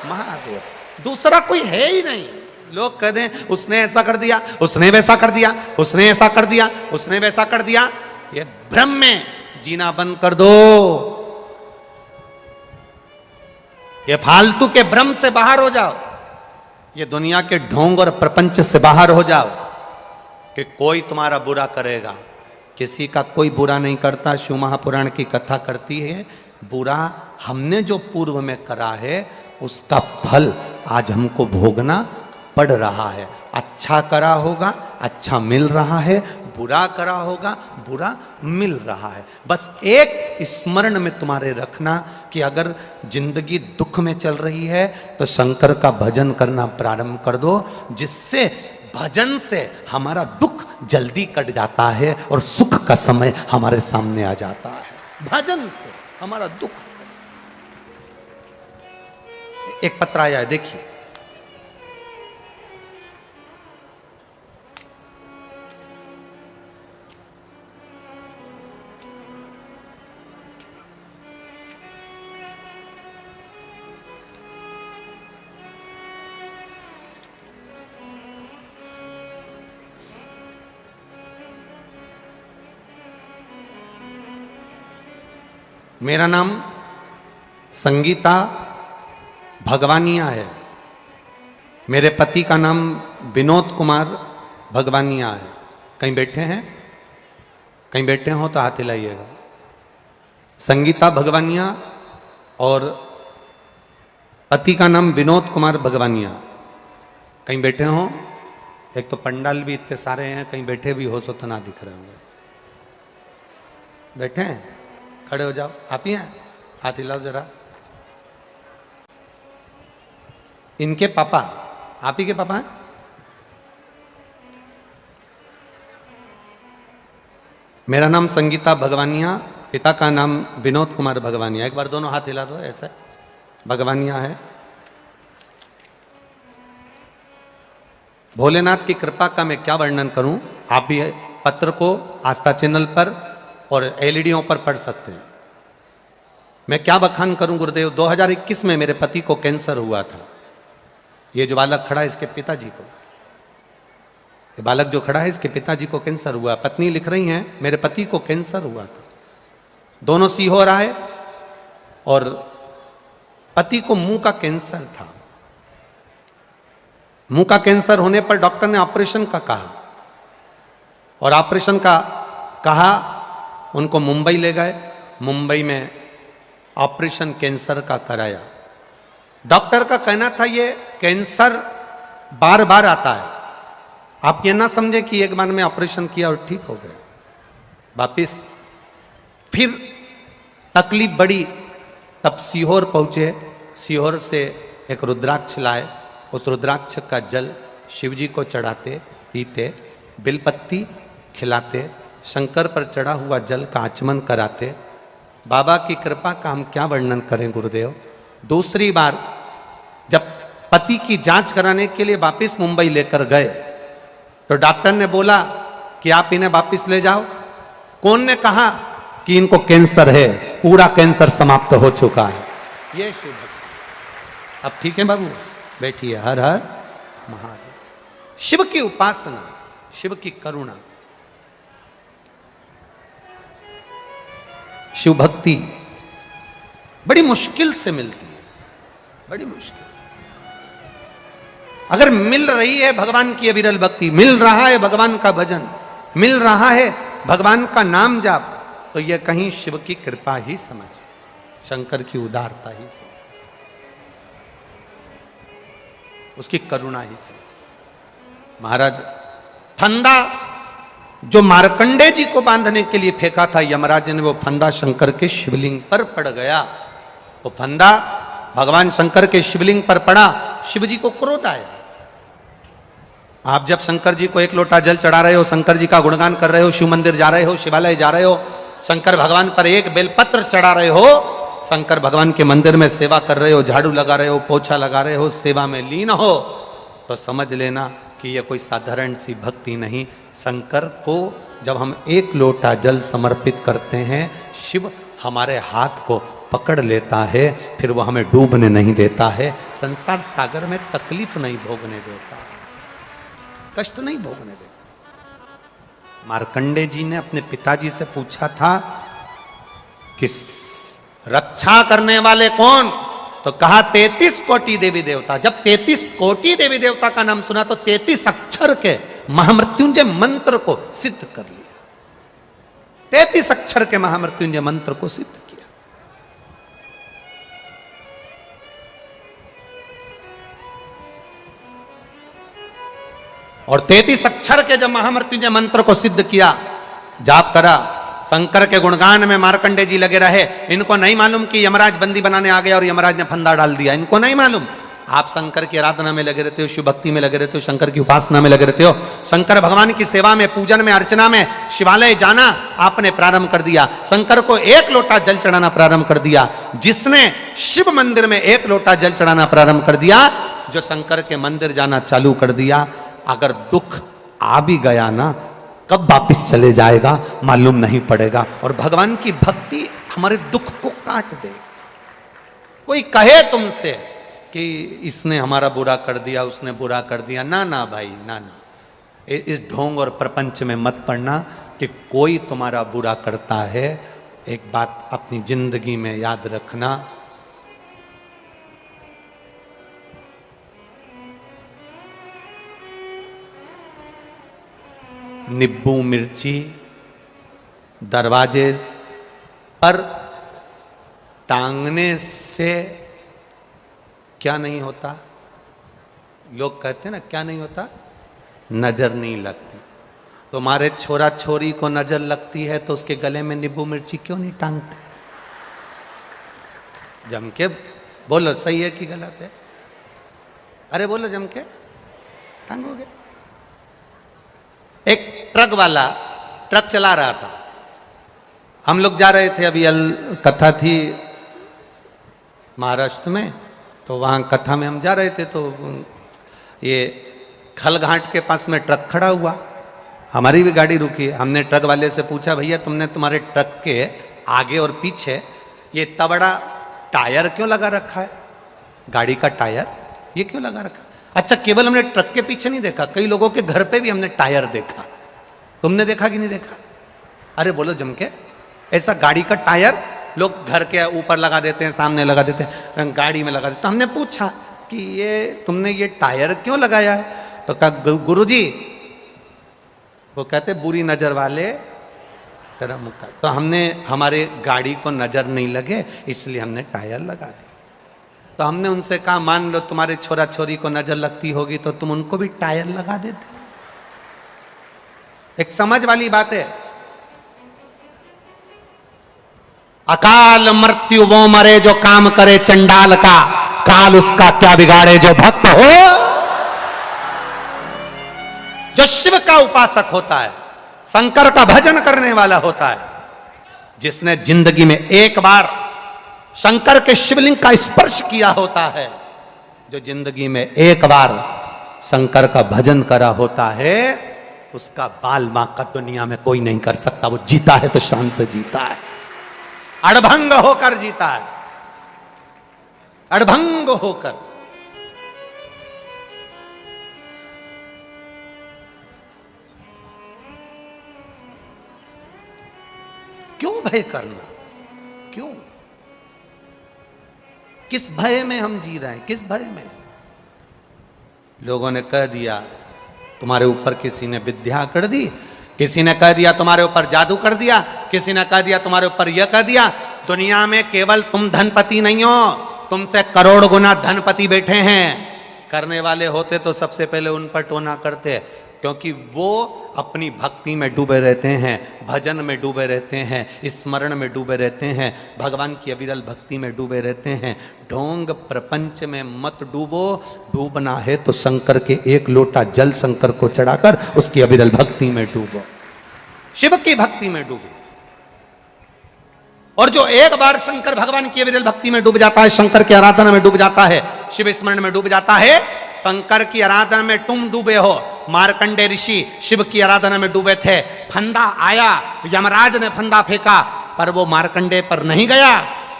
महादेव। दूसरा कोई है ही नहीं, लोग कह दें उसने ऐसा कर दिया, उसने वैसा कर दिया, उसने ऐसा कर दिया, उसने वैसा कर दिया। ये भ्रम में जीना बंद कर दो। ये फालतू के भ्रम से बाहर हो जाओ। ये दुनिया के ढोंग और प्रपंच से बाहर हो जाओ कि कोई तुम्हारा बुरा करेगा। किसी का कोई बुरा नहीं करता। शिव महापुराण की कथा करती है, बुरा हमने जो पूर्व में करा है उसका फल आज हमको भोगना पड़ रहा है। अच्छा करा होगा अच्छा मिल रहा है, बुरा करा होगा बुरा मिल रहा है। बस एक स्मरण में तुम्हारे रखना कि अगर जिंदगी दुख में चल रही है तो शंकर का भजन करना प्रारंभ कर दो, जिससे भजन से हमारा दुख जल्दी कट जाता है और सुख का समय हमारे सामने आ जाता है। भजन से हमारा दुख। एक पत्र आया है, देखिए। मेरा नाम संगीता भगवानिया है। मेरे पति का नाम विनोद कुमार भगवानिया है। कहीं बैठे हैं? कहीं बैठे हो तो हाथ हिलाइएगा। संगीता भगवानिया और पति का नाम विनोद कुमार भगवानिया। कहीं बैठे हो? एक तो पंडाल भी इतने सारे हैं, कहीं बैठे भी हो तो ना दिख रहे होंगे। बैठे हैं? खड़े हो जाओ। आप ही हैं? हाथ हिलाओ जरा। इनके पापा आप ही के पापा हैं? मेरा नाम संगीता भगवानिया, पिता का नाम विनोद कुमार भगवानिया। एक बार दोनों हाथ हिला दो ऐसा। भगवानिया है। भोलेनाथ की कृपा का मैं क्या वर्णन करूं। आप भी पत्र को आस्था चैनल पर और एलईडीओं पर पढ़ सकते हैं। मैं क्या बखान करूं गुरुदेव। 2021 में मेरे पति को कैंसर हुआ था। ये जो बालक खड़ा है इसके पिताजी को, ये बालक जो खड़ा है इसके पिताजी को कैंसर हुआ। पत्नी लिख रही हैं मेरे पति को कैंसर हुआ था। दोनों सीहोर आए और पति को मुंह का कैंसर था। मुंह का कैंसर होने पर डॉक्टर ने ऑपरेशन का कहा और ऑपरेशन का कहा, उनको मुंबई ले गए। मुंबई में ऑपरेशन कैंसर का कराया। डॉक्टर का कहना था ये कैंसर बार बार आता है, आप ये ना समझे कि एक बार में ऑपरेशन किया और ठीक हो गया। वापिस फिर तकलीफ बढ़ी, तब सीहोर पहुंचे। सीहोर से एक रुद्राक्ष लाए। उस रुद्राक्ष का जल शिव जी को चढ़ाते, पीते, बिलपत्ती खिलाते, शंकर पर चढ़ा हुआ जल का आचमन कराते। बाबा की कृपा का हम क्या वर्णन करें गुरुदेव। दूसरी बार जब पति की जांच कराने के लिए वापस मुंबई लेकर गए तो डॉक्टर ने बोला कि आप इन्हें वापस ले जाओ। कौन ने कहा कि इनको कैंसर है, पूरा कैंसर समाप्त हो चुका है। ये शिव भक्त। अब ठीक है बाबू, बैठिए। हर हर महादेव। शिव की उपासना, शिव की करुणा, शिव भक्ति बड़ी मुश्किल से मिलती है, बड़ी मुश्किल। अगर मिल रही है भगवान की विरल भक्ति, मिल रहा है भगवान का भजन, मिल रहा है भगवान का नाम जाप, तो यह कहीं शिव की कृपा ही समझ, शंकर की उदारता ही समझ, उसकी करुणा ही समझ। महाराज फंदा जो मार्कंडे जी को बांधने के लिए फेंका था यमराज ने, वो फंदा शंकर के शिवलिंग पर पड़ गया। वो फंदा भगवान शंकर के शिवलिंग पर पड़ा, शिव जी को क्रोध आया। आप जब शंकर जी को एक लोटा जल चढ़ा रहे हो, शंकर जी का गुणगान कर रहे हो, शिव मंदिर जा रहे हो, शिवालय जा रहे हो, शंकर भगवान पर एक बेलपत्र चढ़ा रहे हो, शंकर भगवान के मंदिर में सेवा कर रहे हो, झाड़ू लगा रहे हो, पोछा लगा रहे हो, सेवा में लीन हो, तो समझ लेना कि यह कोई साधारण सी भक्ति नहीं। शंकर को जब हम एक लोटा जल समर्पित करते हैं, शिव हमारे हाथ को पकड़ लेता है, फिर वो हमें डूबने नहीं देता है, संसार सागर में तकलीफ नहीं भोगने देता है। कष्ट नहीं भोगने देगा। मार्कंडे जी ने अपने पिताजी से पूछा था कि रक्षा करने वाले कौन, तो कहा 33 कोटि देवी देवता। जब 33 कोटि देवी देवता का नाम सुना तो 33 अक्षर के महामृत्युंजय मंत्र को सिद्ध कर लिया। 33 अक्षर के महामृत्युंजय मंत्र को सिद्ध किया। और 33 अक्षर के जब महामृत्युंजय मंत्र को सिद्ध किया, जाप करा, शंकर के गुणगान में मार्कंडे जी लगे रहे। इनको नहीं मालूम कि यमराज बंदी बनाने आ गया और यमराज ने फंदा डाल दिया, इनको नहीं मालूम। आप शंकर की आराधना में लगे रहते हो, शिव भक्ति में लगे रहते हो, शंकर की उपासना में लगे रहते हो, शंकर भगवान की सेवा में, पूजन में, अर्चना में, शिवालय जाना आपने प्रारंभ कर दिया। शंकर को 1 लोटा जल चढ़ाना प्रारंभ कर दिया। जिसने शिव मंदिर में 1 लोटा जल चढ़ाना प्रारंभ कर दिया, जो शंकर के मंदिर जाना चालू कर दिया, अगर दुख आ भी गया ना, कब वापिस चले जाएगा मालूम नहीं पड़ेगा। और भगवान की भक्ति हमारे दुख को काट दे। कोई कहे तुमसे कि इसने हमारा बुरा कर दिया, उसने बुरा कर दिया, ना ना भाई, ना ना, इस ढोंग और प्रपंच में मत पड़ना कि कोई तुम्हारा बुरा करता है। एक बात अपनी जिंदगी में याद रखना, नींबू मिर्ची दरवाजे पर टांगने से क्या नहीं होता? लोग कहते हैं ना, क्या नहीं होता? नजर नहीं लगती। तुम्हारे छोरा छोरी को नजर लगती है तो उसके गले में नींबू मिर्ची क्यों नहीं टांगते? जम के बोलो, सही है कि गलत है? अरे बोलो, जम के टांगोगे। एक ट्रक वाला ट्रक चला रहा था। हम लोग जा रहे थे, अभी कथा थी महाराष्ट्र में, तो वहाँ कथा में हम जा रहे थे, तो ये खलघाट के पास में ट्रक खड़ा हुआ, हमारी भी गाड़ी रुकी। हमने ट्रक वाले से पूछा, भैया तुमने तुम्हारे ट्रक के आगे और पीछे ये इतना बड़ा टायर क्यों लगा रखा है? गाड़ी का टायर ये क्यों लगा रखा? अच्छा, केवल हमने ट्रक के पीछे नहीं देखा, कई लोगों के घर पे भी हमने टायर देखा। तुमने देखा कि नहीं देखा? अरे बोलो जम के। ऐसा गाड़ी का टायर लोग घर के ऊपर लगा देते हैं, सामने लगा देते हैं, गाड़ी में लगा देते हैं। हमने पूछा कि ये तुमने ये टायर क्यों लगाया है? तो कहा, गुरुजी, वो कहते बुरी नजर वाले तेरा मुक्का। तो हमने हमारे गाड़ी को नजर नहीं लगे इसलिए हमने टायर लगा दी। तो हमने उनसे कहा, मान लो तुम्हारे छोरा छोरी को नजर लगती होगी तो तुम उनको भी टायर लगा देते। एक समझ वाली बात है। अकाल मृत्यु वो मरे जो काम करे चंडाल का, काल उसका क्या बिगाड़े जो भक्त हो। जो शिव का उपासक होता है, शंकर का भजन करने वाला होता है, जिसने जिंदगी में एक बार शंकर के शिवलिंग का स्पर्श किया होता है, जो जिंदगी में एक बार शंकर का भजन करा होता है, उसका बाल बांका दुनिया में कोई नहीं कर सकता। वो जीता है तो शान से जीता है, अड़भंग होकर जीता है, अड़भंग होकर। क्यों भय करना? क्यों? किस भय में हम जी रहे हैं? किस भय में? लोगों ने कह दिया तुम्हारे ऊपर किसी ने विद्या कर दी, किसी ने कह दिया तुम्हारे ऊपर जादू कर दिया, किसी ने कह दिया तुम्हारे ऊपर यह कर दिया। दुनिया में केवल तुम धनपति नहीं हो, तुमसे करोड़ गुना धनपति बैठे हैं। करने वाले होते तो सबसे पहले उन पर टोना करते, क्योंकि वो अपनी भक्ति में डूबे रहते हैं, भजन में डूबे रहते हैं, स्मरण में डूबे रहते हैं, भगवान की अविरल भक्ति में डूबे रहते हैं। ढोंग प्रपंच में मत डूबो, डूबना है तो शंकर के 1 लोटा जल शंकर को चढ़ाकर उसकी अविरल भक्ति में डूबो, शिव की भक्ति में डूबो। और जो एक बार शंकर भगवान की अविरल भक्ति में डूब जाता है, शंकर की आराधना में डूब जाता है, शिव स्मरण में डूब जाता है, शंकर की आराधना में तुम डूबे हो। मार्कंडे ऋषि शिव की आराधना में डूबे थे, फंदा आया, यमराज ने फंदा फेंका, पर वो मार्कंडे पर नहीं गया,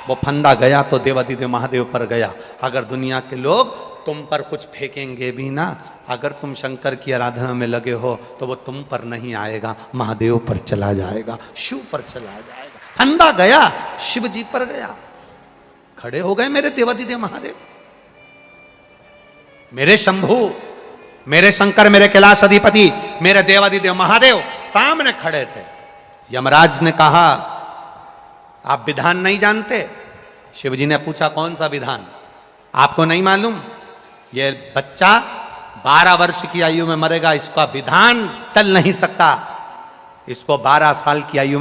वो फंदा गया तो देवादिदेव महादेव पर गया। अगर दुनिया के लोग तुम पर कुछ फेंकेंगे भी ना। अगर तुम शंकर की आराधना में लगे हो तो वो तुम पर नहीं आएगा, महादेव पर चला जाएगा, शिव पर चला जाएगा। फंदा गया, शिव जी पर गया। खड़े हो गए मेरे देवादिदेव महादेव, मेरे शंभु, मेरे शंकर, मेरे कैलाश अधिपति, मेरे देवादिदेव महादेव सामने खड़े थे। यमराज ने कहा आप विधान नहीं जानते? शिवजी ने पूछा कौन सा विधान? आपको नहीं मालूम? ये बच्चा 12 वर्ष की आयु में मरेगा, इसका विधान टल नहीं सकता। इसको 12 साल की आयु